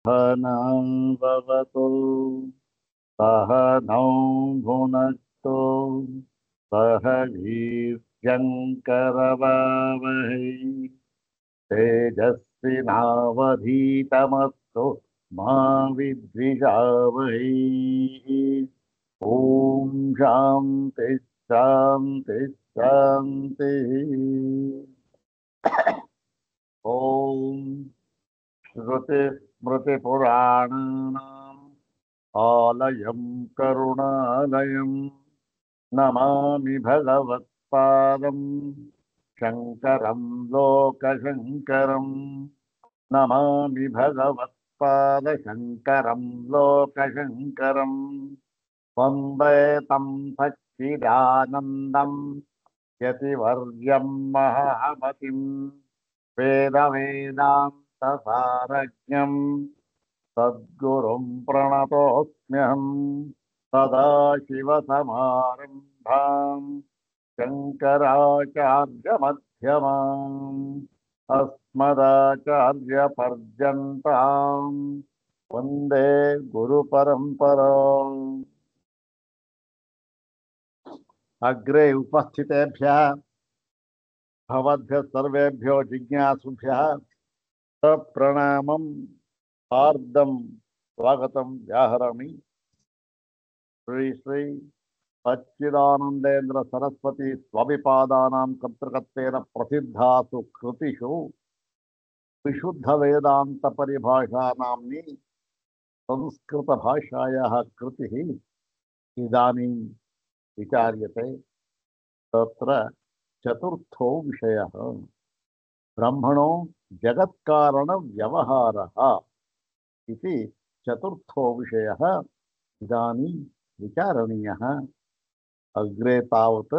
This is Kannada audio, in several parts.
भवतु सह नौ भुनक्तु सह वीर्यङ्करवावहै तेजस्विनावधीतमस्तु मा विद्विषावहै। ॐ शान्ति शान्ति शान्तिः। ॐ श्रुतिस्मृतिपुराणानाम् आलयं करुणालयं नमामि भगवत्पादं शङ्करं लोकशङ्करं नमामि भगवत्पादशङ्करं लोकशङ्करं वन्दे तं सच्चिदानन्दं यतिवर्यं महामतिं वेदवेदान्तसारज्ञं सद्गुरुं प्रणतोऽस्म्यहम् सदाशिवसमारम्भाम् शङ्कराचार्यमध्यमाम् अस्मदाचार्यपर्यन्ताम् वन्दे गुरुपरम्पराम्। अग्रे उपस्थितेभ्यः भवद्भ्यः सर्वेभ्यो जिज्ञासुभ्यः सप्रणामम् हार्दं स्वागतं व्याहरामि। श्री श्री सच्चिदानंदेन्द्र सरस्वती स्वामिपादानां कर्तृकत्वेन प्रसिद्धासु कृतिषु विशुद्ध वेदांत परिभाषा नाम्नी संस्कृत भाषायाः कृतिः इदानीं विचार्यते। तत्र चतुर्थो विषयः ब्रह्मणो जगत्कारण व्यवहारः इति चतुर्थो विषयः इदानीं विचारणीयः। अग्रे तावत्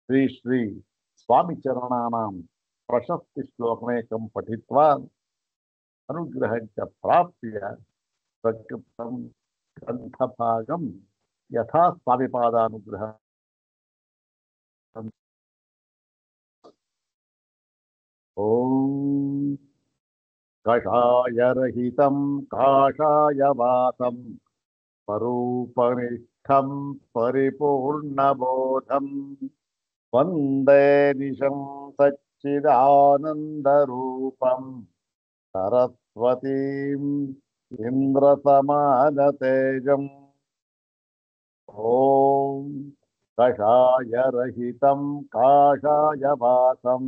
श्री श्री स्वामिचरणानां प्रशस्तिश्लोकमेकं पठित्वा अनुग्रहं च प्राप्य प्रकृतं ग्रन्थभागं यथा स्वामिपादानुग्रहः ॐ कषायरहितं काषायवासं स्वरूपनिष्ठं परिपूर्णबोधं वन्दे निशं सच्चिदानन्दरूपं सरस्वतीम् इन्द्रसमानतेजम्। ॐ कषायरहितं काषायवासं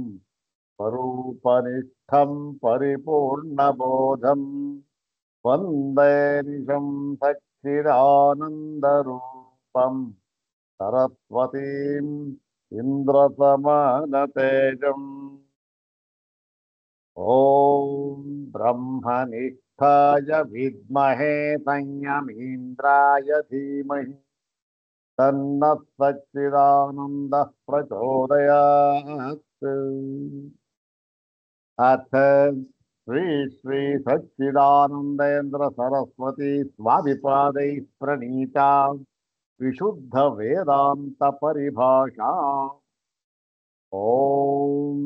स्वरूपनिष्ठं परिपूर्णबोधं वन्दे निशं सच्चिदानन्दरूपं सरस्वतीम् इन्द्रसमानतेजम्। ॐ ब्रह्मनिष्ठाय विद्महे संयमीन्द्राय धीमहि तन्नः सच्चिदानन्दः प्रचोदयात्। अथ श्री श्री सच्चिदानंदेन्द्र सरस्वती स्वामिपादैः प्रणीता विशुद्ध वेदांत परिभाषा। ॐ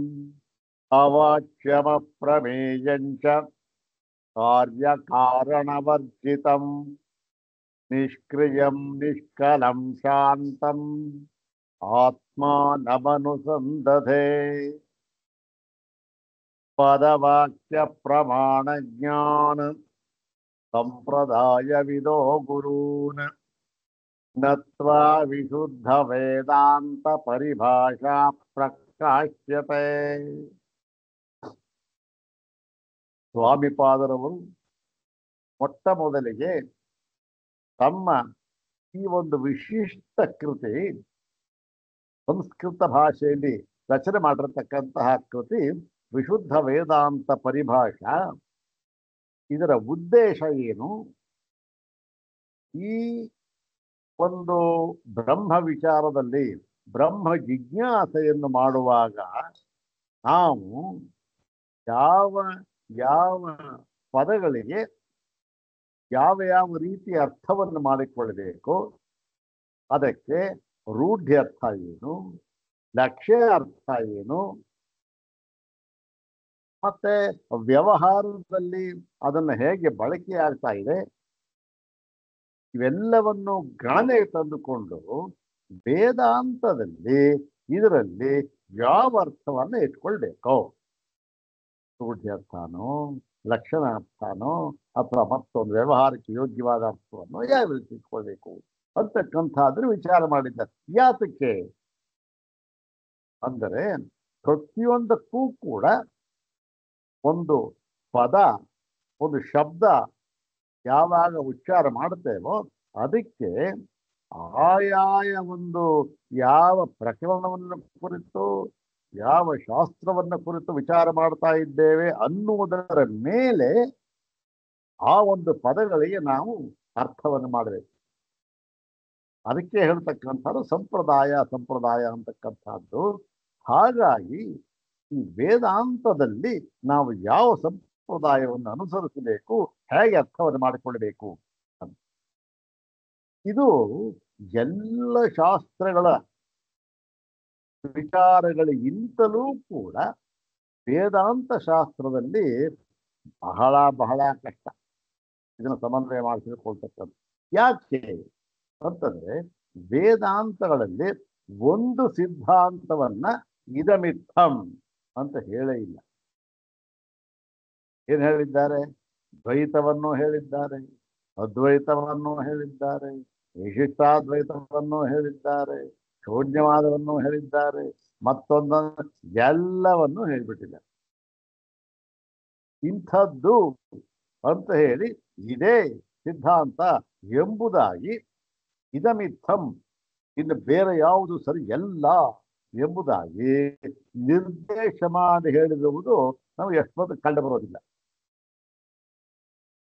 अवाच्यमप्रमेयं च कार्यकारणवर्जितं निष्क्रियं निष्कलं शान्तम् आत्मानमनुसन्दधे पदवाक्यप्रमाणज्ञान संप्रदायविदो गुरून् नत्वा विशुद्ध वेदांत परिभाषा प्रकाश्यते। ಸ್ವಾಮಿಪಾದರವರು ಮೊಟ್ಟ ಮೊದಲಿಗೆ ತಮ್ಮ ಈ ಒಂದು ವಿಶಿಷ್ಟ ಕೃತಿ ಸಂಸ್ಕೃತ ಭಾಷೆಯಲ್ಲಿ ರಚನೆ ಮಾಡಿರತಕ್ಕಂತಹ ಕೃತಿ ವಿಶುದ್ಧ ವೇದಾಂತ ಪರಿಭಾಷಾ. ಇದರ ಉದ್ದೇಶ ಏನು? ಈ ಒಂದು ಬ್ರಹ್ಮ ವಿಚಾರದಲ್ಲಿ ಬ್ರಹ್ಮ ಜಿಜ್ಞಾಸೆಯನ್ನು ಮಾಡುವಾಗ ನಾವು ಯಾವ ಯಾವ ಪದಗಳಿಗೆ ಯಾವ ಯಾವ ರೀತಿಯ ಅರ್ಥವನ್ನು ಮಾಡಿಕೊಳ್ಳಬೇಕು, ಅದಕ್ಕೆ ರೂಢ್ಯ ಅರ್ಥ ಏನು, ಲಕ್ಷ್ಯ ಅರ್ಥ ಏನು, ಮತ್ತೆ ವ್ಯವಹಾರದಲ್ಲಿ ಅದನ್ನು ಹೇಗೆ ಬಳಕೆ ಆಗ್ತಾ ಇದೆ, ಇವೆಲ್ಲವನ್ನು ಗಣನೆಗೆ ತಂದುಕೊಂಡು ವೇದಾಂತದಲ್ಲಿ ಇದರಲ್ಲಿ ಯಾವ ಅರ್ಥವನ್ನು ಇಟ್ಕೊಳ್ಬೇಕು, ರೂಢ್ಯರ್ಥನೋ ಲಕ್ಷಣಾರ್ಥನೋ ಅಥವಾ ಮತ್ತೊಂದು ವ್ಯವಹಾರಕ್ಕೆ ಯೋಗ್ಯವಾದ ಅರ್ಥವನ್ನು ಯಾವ ರೀತಿ ಇಟ್ಕೊಳ್ಬೇಕು ಅಂತಕ್ಕಂಥಾದ್ರೆ ವಿಚಾರ ಮಾಡಿದ್ದಾರೆ. ಯಾತಕ್ಕೆ ಅಂದರೆ ಪ್ರತಿಯೊಂದಕ್ಕೂ ಕೂಡ ಒಂದು ಪದ, ಒಂದು ಶಬ್ದ ಯಾವಾಗ ಉಚ್ಚಾರ ಮಾಡುತ್ತೇವೋ ಅದಕ್ಕೆ ಆಯಾಯ ಒಂದು ಯಾವ ಪ್ರಕರಣವನ್ನು ಕುರಿತು ಯಾವ ಶಾಸ್ತ್ರವನ್ನು ಕುರಿತು ವಿಚಾರ ಮಾಡ್ತಾ ಇದ್ದೇವೆ ಅನ್ನುವುದರ ಮೇಲೆ ಆ ಒಂದು ಪದಗಳಿಗೆ ನಾವು ಅರ್ಥವನ್ನು ಮಾಡಬೇಕು. ಅದಕ್ಕೆ ಹೇಳ್ತಕ್ಕಂಥದ್ದು ಸಂಪ್ರದಾಯ ಅಂತಕ್ಕಂಥದ್ದು. ಹಾಗಾಗಿ ಈ ವೇದಾಂತದಲ್ಲಿ ನಾವು ಯಾವ ಸಂಪ್ರದಾಯವನ್ನು ಅನುಸರಿಸಬೇಕು, ಹೇಗೆ ಅರ್ಥವನ್ನು ಮಾಡಿಕೊಳ್ಳಬೇಕು, ಇದು ಎಲ್ಲ ಶಾಸ್ತ್ರಗಳ ವಿಚಾರಗಳಿಗಿಂತಲೂ ಕೂಡ ವೇದಾಂತ ಶಾಸ್ತ್ರದಲ್ಲಿ ಬಹಳ ಬಹಳ ಕಷ್ಟ ಇದನ್ನು ಸಮನ್ವಯ ಮಾಡಿಸಿಕೊಳ್ತಕ್ಕಂಥ. ಯಾಕೆ ಅಂತಂದ್ರೆ ವೇದಾಂತಗಳಲ್ಲಿ ಒಂದು ಸಿದ್ಧಾಂತವನ್ನ ಇದಮಿತ್ತಂ ಅಂತ ಹೇಳೇ ಇಲ್ಲ. ಏನ್ ಹೇಳಿದ್ದಾರೆ? ದ್ವೈತವನ್ನು ಹೇಳಿದ್ದಾರೆ, ಅದ್ವೈತವನ್ನು ಹೇಳಿದ್ದಾರೆ, ವಿಶಿಷ್ಟಾದ್ವೈತವನ್ನು ಹೇಳಿದ್ದಾರೆ, ಶೂನ್ಯವಾದವನ್ನು ಹೇಳಿದ್ದಾರೆ, ಮತ್ತೊಂದನ್ನು ಎಲ್ಲವನ್ನು ಹೇಳಿಬಿಟ್ಟಿದ್ದಾರೆ. ಇಂಥದ್ದು ಅಂತ ಹೇಳಿ ಇದೇ ಸಿದ್ಧಾಂತ ಎಂಬುದಾಗಿ ಇದಮಿತ್ತಂ, ಇನ್ನು ಬೇರೆ ಯಾವುದು ಸರಿ ಎಲ್ಲ ಎಂಬುದಾಗಿ ನಿರ್ದೇಶ ಮಾಡಿ ಹೇಳಿರುವುದು ನಮಗೆ ಎಷ್ಟೊಂದು ಕಂಡು ಬರೋದಿಲ್ಲ.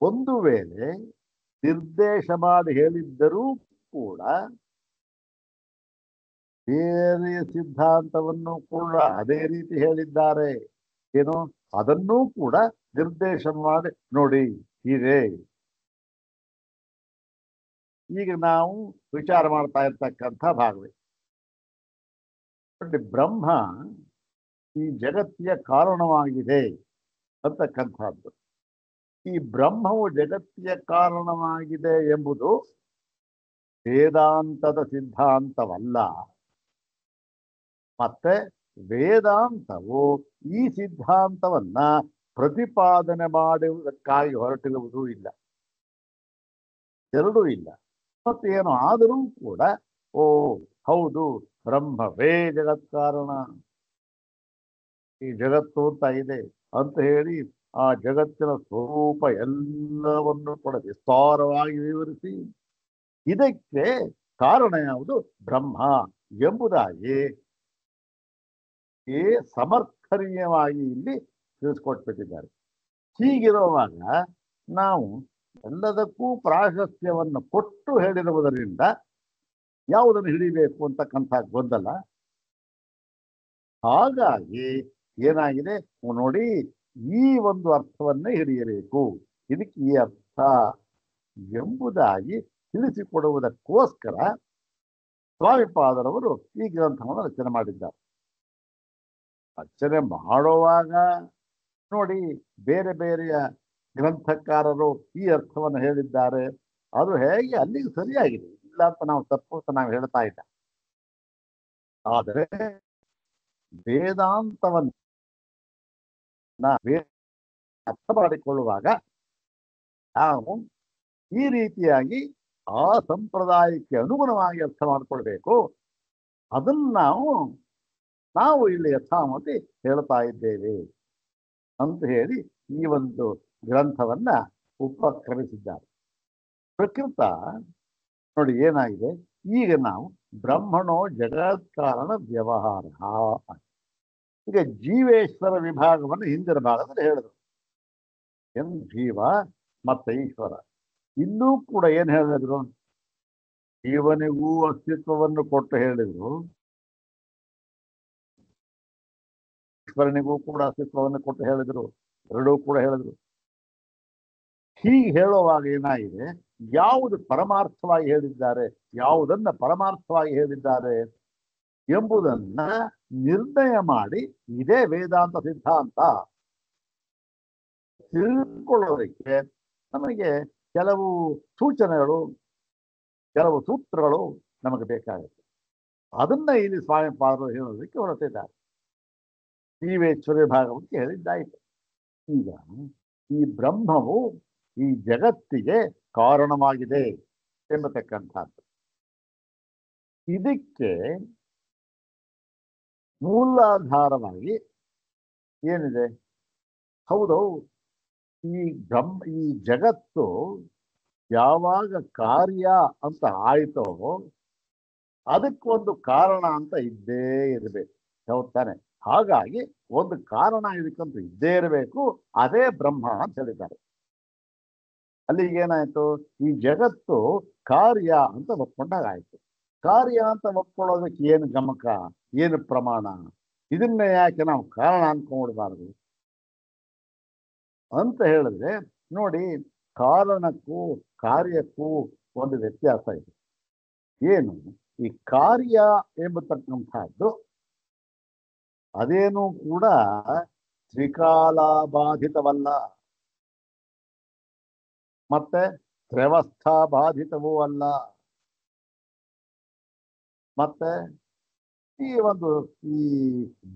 ಒಂದು ವೇಳೆ ನಿರ್ದೇಶ ಮಾಡಿ ಹೇಳಿದ್ದರೂ ಕೂಡ ಬೇರೆ ಸಿದ್ಧಾಂತವನ್ನು ಕೂಡ ಅದೇ ರೀತಿ ಹೇಳಿದ್ದಾರೆ. ಏನು ಅದನ್ನೂ ಕೂಡ ನಿರ್ದೇಶ ಮಾಡಿ ನೋಡಿ ಇದೆ. ಈಗ ನಾವು ವಿಚಾರ ಮಾಡ್ತಾ ಇರ್ತಕ್ಕಂಥ ಭಾಗವೇ ಬ್ರಹ್ಮ ಈ ಜಗತ್ತಿಯ ಕಾರಣವಾಗಿದೆ ಅಂತಕ್ಕಂಥದ್ದು. ಈ ಬ್ರಹ್ಮವು ಜಗತ್ತಿಯ ಕಾರಣವಾಗಿದೆ ಎಂಬುದು ವೇದಾಂತದ ಸಿದ್ಧಾಂತವಲ್ಲ. ಮತ್ತೆ ವೇದಾಂತವು ಈ ಸಿದ್ಧಾಂತವನ್ನ ಪ್ರತಿಪಾದನೆ ಮಾಡುವುದಕ್ಕಾಗಿ ಹೊರಟಿರುವುದೂ ಇಲ್ಲ, ಎರಡೂ ಇಲ್ಲ. ಮತ್ತೇನು ಆದರೂ ಕೂಡ ಓ ಹೌದು ಬ್ರಹ್ಮವೇ ಜಗತ್ಕಾರಣ, ಈ ಜಗತ್ತು ಅಂತ ಇದೆ ಅಂತ ಹೇಳಿ ಆ ಜಗತ್ತಿನ ಸ್ವರೂಪ ಎಲ್ಲವನ್ನು ಕೂಡ ವಿಸ್ತಾರವಾಗಿ ವಿವರಿಸಿ ಇದಕ್ಕೆ ಕಾರಣ ಯಾವುದು ಬ್ರಹ್ಮ ಎಂಬುದಾಗಿ ಸಮರ್ಥನೀಯವಾಗಿ ಇಲ್ಲಿ ತಿಳಿಸ್ಕೊಟ್ಬಿಟ್ಟಿದ್ದಾರೆ. ಹೀಗಿರುವಾಗ ನಾವು ಎಲ್ಲದಕ್ಕೂ ಪ್ರಾಶಸ್ತ್ಯವನ್ನು ಕೊಟ್ಟು ಹೇಳಿರುವುದರಿಂದ ಯಾವುದನ್ನು ಹಿಡಿಬೇಕು ಅಂತಕ್ಕಂಥ ಗೊಂದಲ. ಹಾಗಾಗಿ ಏನಾಗಿದೆ ನೋಡಿ, ಈ ಒಂದು ಅರ್ಥವನ್ನೇ ಹಿಡಿಯಬೇಕು, ಇದಕ್ಕೆ ಈ ಅರ್ಥ ಎಂಬುದಾಗಿ ತಿಳಿಸಿಕೊಡುವುದಕ್ಕೋಸ್ಕರ ಸ್ವಾಮಿಪಾದರವರು ಈ ಗ್ರಂಥವನ್ನು ರಚನೆ ಮಾಡಿದ್ದಾರೆ. ರಚನೆ ಮಾಡುವಾಗ ನೋಡಿ ಬೇರೆ ಬೇರೆಯ ಗ್ರಂಥಕಾರರು ಈ ಅರ್ಥವನ್ನು ಹೇಳಿದ್ದಾರೆ, ಅದು ಹೇಗೆ ಅಲ್ಲಿಗೆ ಸರಿಯಾಗಿದೆ, ಇಲ್ಲ ಅಂತ ನಾವು ತಪ್ಪು ಅಂತ ನಾವು ಹೇಳ್ತಾ ಇಲ್ಲ. ಆದರೆ ವೇದಾಂತವನ್ನು ಅರ್ಥ ಮಾಡಿಕೊಳ್ಳುವಾಗ ನಾವು ಈ ರೀತಿಯಾಗಿ ಆ ಸಂಪ್ರದಾಯಕ್ಕೆ ಅನುಗುಣವಾಗಿ ಅರ್ಥ ಮಾಡಿಕೊಳ್ಬೇಕು. ಅದನ್ನು ನಾವು ಇಲ್ಲಿ ಯಥಾಮತಿ ಹೇಳ್ತಾ ಇದ್ದೇವೆ ಅಂತ ಹೇಳಿ ಈ ಒಂದು ಗ್ರಂಥವನ್ನ ಉಪಕ್ರಮಿಸಿದ್ದಾರೆ. ಪ್ರಕೃತ ನೋಡಿ ಏನಾಗಿದೆ, ಈಗ ನಾವು ಬ್ರಹ್ಮಣೋ ಜಗತ್ಕಾರಣ ವ್ಯವಹಾರ, ಈಗ ಜೀವೇಶ್ವರ ವಿಭಾಗವನ್ನು ಹಿಂದಿನ ಭಾಗದಲ್ಲಿ ಹೇಳಿದ್ರು. ಏನು ಜೀವ ಮತ್ತೆ ಈಶ್ವರ. ಇನ್ನೂ ಕೂಡ ಏನ್ ಹೇಳಿದ್ರು, ಜೀವನಿಗೂ ಅಸ್ತಿತ್ವವನ್ನು ಕೊಟ್ಟು ಹೇಳಿದ್ರು, ಈಶ್ವರನಿಗೂ ಕೂಡ ಅಸ್ತಿತ್ವವನ್ನು ಕೊಟ್ಟು ಹೇಳಿದ್ರು, ಎರಡೂ ಕೂಡ ಹೇಳಿದ್ರು. ಹೀಗೆ ಹೇಳುವಾಗ ಏನಾಗಿದೆ, ಯಾವುದು ಪರಮಾರ್ಥವಾಗಿ ಹೇಳಿದ್ದಾರೆ, ಯಾವುದನ್ನ ಪರಮಾರ್ಥವಾಗಿ ಹೇಳಿದ್ದಾರೆ ಎಂಬುದನ್ನ ನಿರ್ಣಯ ಮಾಡಿ ಇದೇ ವೇದಾಂತ ಸಿದ್ಧಾಂತ ತಿಳ್ಕೊಳ್ಳೋದಕ್ಕೆ ನಮಗೆ ಕೆಲವು ಸೂಚನೆಗಳು, ಕೆಲವು ಸೂತ್ರಗಳು ನಮಗೆ ಬೇಕಾಗುತ್ತೆ. ಅದನ್ನ ಇಲ್ಲಿ ಸ್ವಾಮಿ ಪಾದರು ಹೇಳೋದಕ್ಕೆ ಹೊರಟಿದ್ದಾರೆ. ಜೀವೇಶ್ವರ ಭಾಗವಕ್ಕೆ ಹೇಳಿದ್ದಾಯಿತು. ಈಗ ಈ ಬ್ರಹ್ಮವು ಈ ಜಗತ್ತಿಗೆ ಕಾರಣವಾಗಿದೆ ಎಂಬತಕ್ಕಂಥದ್ದು. ಇದಕ್ಕೆ ಮೂಲಾಧಾರವಾಗಿ ಏನಿದೆ? ಹೌದು, ಈ ಜಗತ್ತು ಯಾವಾಗ ಕಾರ್ಯ ಅಂತ ಆಯ್ತೋ ಅದಕ್ಕೊಂದು ಕಾರಣ ಅಂತ ಇದ್ದೇ ಇರಬೇಕು. ಹೌದು ತಾನೆ? ಹಾಗಾಗಿ ಒಂದು ಕಾರಣ ಇದಕ್ಕಂತೂ ಇದ್ದೇ ಇರಬೇಕು, ಅದೇ ಬ್ರಹ್ಮ ಅಂತ ಹೇಳಿದ್ದಾರೆ. ಅಲ್ಲಿಗೇನಾಯ್ತು? ಈ ಜಗತ್ತು ಕಾರ್ಯ ಅಂತ ಒಪ್ಕೊಂಡಾಗ ಆಯ್ತು. ಕಾರ್ಯ ಅಂತ ಒಪ್ಕೊಳ್ಳೋದಕ್ಕೆ ಏನು ಗಮಕ, ಏನು ಪ್ರಮಾಣ? ಇದನ್ನೇ ಯಾಕೆ ನಾವು ಕಾರಣ ಅನ್ಕೊಂಡ್ಬಾರ್ದು ಅಂತ ಹೇಳಿದ್ರೆ, ನೋಡಿ, ಕಾರಣಕ್ಕೂ ಕಾರ್ಯಕ್ಕೂ ಒಂದು ವ್ಯತ್ಯಾಸ ಇದೆ. ಏನು? ಈ ಕಾರ್ಯ ಎಂಬತಕ್ಕಂಥದ್ದು ಅದೇನೂ ಕೂಡ ತ್ರಿಕಾಲಾಬಾಧಿತವಲ್ಲ, ಮತ್ತೆ ತ್ರ್ಯವಸ್ಥಾ ಬಾಧಿತವೂ ಅಲ್ಲ, ಮತ್ತೆ ಈ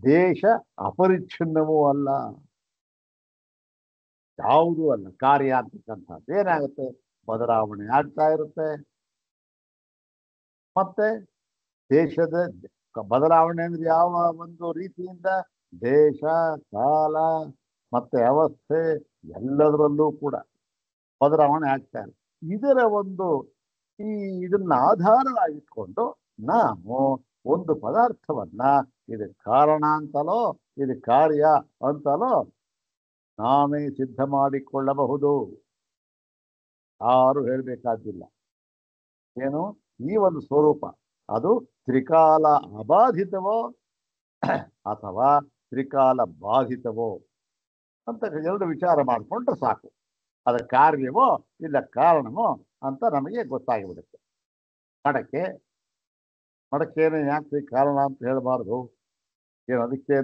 ದೇಶ ಅಪರಿಚ್ಛಿನ್ನವೂ ಅಲ್ಲ, ಯಾವುದೂ ಅಲ್ಲ. ಕಾರ್ಯ ಅಂತಕ್ಕಂಥದ್ದು ಏನಾಗುತ್ತೆ? ಬದಲಾವಣೆ ಆಗ್ತಾ ಇರುತ್ತೆ. ಮತ್ತೆ ದೇಶದ ಬದಲಾವಣೆ ಅಂದ್ರೆ ಯಾವ ಒಂದು ರೀತಿಯಿಂದ? ದೇಶ, ಕಾಲ ಮತ್ತೆ ಅವಸ್ಥೆ ಎಲ್ಲದರಲ್ಲೂ ಕೂಡ ಬದಲಾವಣೆ ಆಗ್ತಾ ಇದೆ. ಇದರ ಇದನ್ನ ಆಧಾರವಾಗಿಟ್ಕೊಂಡು ನಾವು ಒಂದು ಪದಾರ್ಥವನ್ನ ಇದು ಕಾರಣ ಅಂತಲೋ ಇದು ಕಾರ್ಯ ಅಂತಲೋ ನಾವೇ ಸಿದ್ಧ ಮಾಡಿಕೊಳ್ಳಬಹುದು. ಯಾರು ಹೇಳಬೇಕಾದಿಲ್ಲ. ಏನು? ಈ ಒಂದು ಸ್ವರೂಪ ಅದು ತ್ರಿಕಾಲ ಅಬಾಧಿತವೋ ಅಥವಾ ತ್ರಿಕಾಲ ಬಾಧಿತವೋ ಅಂತ ಎರಡು ವಿಚಾರ ಮಾಡಿಕೊಂಡ್ರೆ ಸಾಕು. ಅದ ಕಾರ್ಯವೋ ಇಲ್ಲ ಕಾರಣವೋ ಅಂತ ನಮಗೆ ಗೊತ್ತಾಗಿಬಿಡುತ್ತೆ. ಮಡಕೆನೇ ಯಾಕೆ ಕಾರಣ ಅಂತ ಹೇಳಬಾರ್ದು? ಏನು ಅದಕ್ಕೆ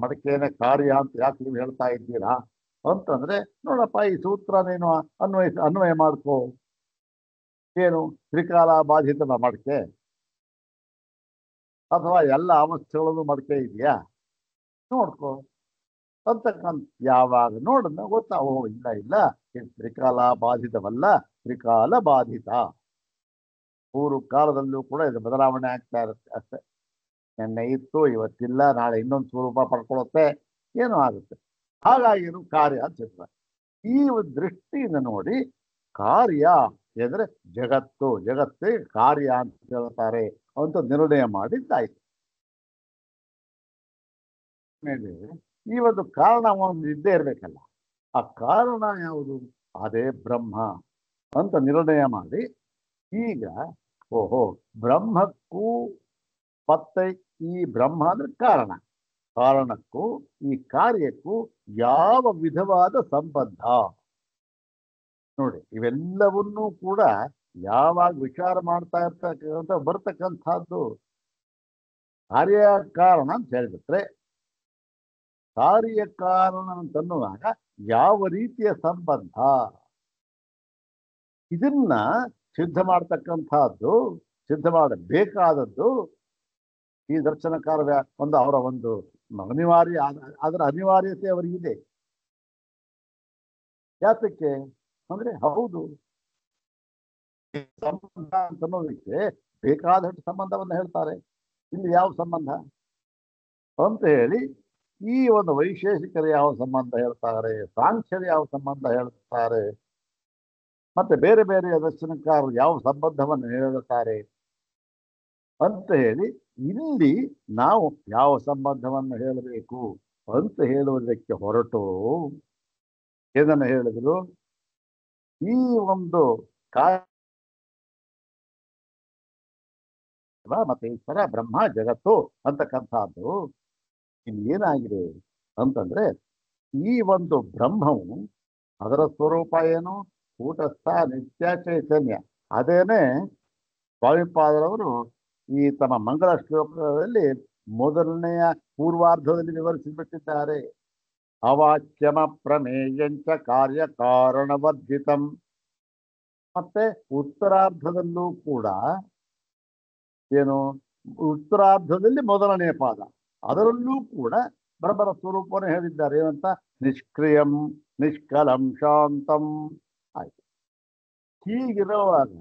ಮಡಕೆನೇ ಕಾರ್ಯ ಅಂತ ಯಾಕೆ ನೀವು ಹೇಳ್ತಾ ಇದ್ದೀರಾ ಅಂತಂದ್ರೆ, ನೋಡಪ್ಪ, ಈ ಸೂತ್ರ ನೀನು ಅನ್ವಯ ಮಾಡ್ಕೋ. ಏನು? ತ್ರಿಕಾಲ ಬಾಧಿತ ಮಡಕೆ ಅಥವಾ ಎಲ್ಲ ಅವಸ್ಥೆಗಳಲ್ಲೂ ಮಡಕೆ ಇದೆಯಾ ನೋಡ್ಕೋ ಅಂತಕ್ಕಂಥ ಯಾವಾಗ ನೋಡಿದ್ರೆ ಗೊತ್ತಾ, ಓ ಇಲ್ಲ ಇದು ತ್ರಿಕಾಲ ಬಾಧಿತವಲ್ಲ, ತ್ರಿಕಾಲ ಬಾಧಿತ. ಮೂರು ಕಾಲದಲ್ಲೂ ಕೂಡ ಇದು ಬದಲಾವಣೆ ಆಗ್ತಾ ಇರುತ್ತೆ ಅಷ್ಟೇ. ನಿನ್ನೆ ಇತ್ತು, ಇವತ್ತಿಲ್ಲ, ನಾಳೆ ಇನ್ನೊಂದು ಸ್ವರೂಪ ಪಡ್ಕೊಳ್ಳುತ್ತೆ, ಏನೋ ಆಗುತ್ತೆ. ಹಾಗಾಗಿ ಕಾರ್ಯ ಅಂತ ಹೇಳ್ತಾರೆ. ಈ ದೃಷ್ಟಿಯಿಂದ ನೋಡಿ, ಕಾರ್ಯ ಎಂದ್ರೆ ಜಗತ್ತೇ ಕಾರ್ಯ ಅಂತ ಹೇಳ್ತಾರೆ ಅಂತ ನಿರ್ಣಯ ಮಾಡಿದ್ದಾಯ್ತು. ಈ ಒಂದು ಕಾರಣ ಒಂದು ಇದ್ದೇ ಇರ್ಬೇಕಲ್ಲ. ಆ ಕಾರಣ ಯಾವುದು? ಅದೇ ಬ್ರಹ್ಮ ಅಂತ ನಿರ್ಣಯ ಮಾಡಿ, ಈಗ ಓಹೋ, ಬ್ರಹ್ಮಕ್ಕೂ ಮತ್ತೆ ಈ ಬ್ರಹ್ಮ ಅಂದ್ರೆ ಕಾರಣಕ್ಕೂ ಈ ಕಾರ್ಯಕ್ಕೂ ಯಾವ ವಿಧವಾದ ಸಂಬಂಧ? ನೋಡಿ, ಇವೆಲ್ಲವನ್ನೂ ಕೂಡ ಯಾವಾಗ ವಿಚಾರ ಮಾಡ್ತಾ ಬರ್ತಕ್ಕಂಥದ್ದು ಕಾರ್ಯಕಾರಣ ಅಂತ ಹೇಳ್ಬಿಟ್ರೆ, ಕಾರ್ಯಕಾರಣ ಅಂತನ್ನುವಾಗ ಯಾವ ರೀತಿಯ ಸಂಬಂಧ ಇದನ್ನ ಸಿದ್ಧ ಮಾಡ್ತಕ್ಕಂಥದ್ದು, ಸಿದ್ಧ ಮಾಡಬೇಕಾದದ್ದು ಈ ದರ್ಶನಕಾರ ಅವರ ಒಂದು ಅನಿವಾರ್ಯ, ಅದರ ಅನಿವಾರ್ಯತೆ ಅವರಿಗಿದೆ. ಯಾತಕ್ಕೆ ಅಂದ್ರೆ, ಹೌದು, ಸಂಬಂಧ ಅಂತನ್ನೋದಕ್ಕೆ ಬೇಕಾದಷ್ಟು ಸಂಬಂಧವನ್ನು ಹೇಳ್ತಾರೆ. ಇಲ್ಲಿ ಯಾವ ಸಂಬಂಧ ಅಂತ ಹೇಳಿ ಈ ಒಂದು ವೈಶೇಷಿಕರು ಯಾವ ಸಂಬಂಧ ಹೇಳ್ತಾರೆ, ಸಾಂಖ್ಯರು ಯಾವ ಸಂಬಂಧ ಹೇಳ್ತಾರೆ, ಮತ್ತೆ ಬೇರೆ ಬೇರೆ ದರ್ಶನಕಾರರು ಯಾವ ಸಂಬಂಧವನ್ನು ಹೇಳುತ್ತಾರೆ ಅಂತ ಹೇಳಿ ಇಲ್ಲಿ ನಾವು ಯಾವ ಸಂಬಂಧವನ್ನು ಹೇಳಬೇಕು ಅಂತ ಹೇಳುವುದಕ್ಕೆ ಹೊರಟು ಏನನ್ನು ಹೇಳಿದ್ರು? ಈ ಒಂದು ಮತ್ತೆ ಈಶ್ವರ, ಬ್ರಹ್ಮ, ಜಗತ್ತು ಅಂತಕ್ಕಂಥದ್ದು ಇಲ್ಲಿ ಏನಾಗಿದೆ ಅಂತಂದ್ರೆ, ಈ ಒಂದು ಬ್ರಹ್ಮವು ಅದರ ಸ್ವರೂಪ ಏನು? ಕೂಟಸ್ಥ ನಿತ್ಯ ಚೈತನ್ಯ. ಅದೇನೆ ಸ್ವಾಮಿಪಾದರವರು ಈ ತಮ್ಮ ಮಂಗಳ ಶ್ಲೋಕದಲ್ಲಿ ಮೊದಲನೆಯ ಪೂರ್ವಾರ್ಧದಲ್ಲಿ ವಿವರಿಸಿಬಿಟ್ಟಿದ್ದಾರೆ. ಅವಾಚ್ಯಮ ಪ್ರಮೇಯಂಚ ಕಾರ್ಯಕಾರಣವರ್ಜಿತಂ. ಮತ್ತೆ ಉತ್ತರಾರ್ಧದಲ್ಲೂ ಕೂಡ ಏನು, ಉತ್ತರಾರ್ಧದಲ್ಲಿ ಮೊದಲನೇ ಪಾದ, ಅದರಲ್ಲೂ ಕೂಡ ಬ್ರಹ್ಮರ ಸ್ವರೂಪವನ್ನು ಹೇಳಿದ್ದಾರೆ. ಏನಂತ? ನಿಷ್ಕ್ರಿಯಂ ನಿಷ್ಕಲಂ ಶಾಂತಂ. ಆಯ್ತು. ಹೀಗಿರುವಾಗ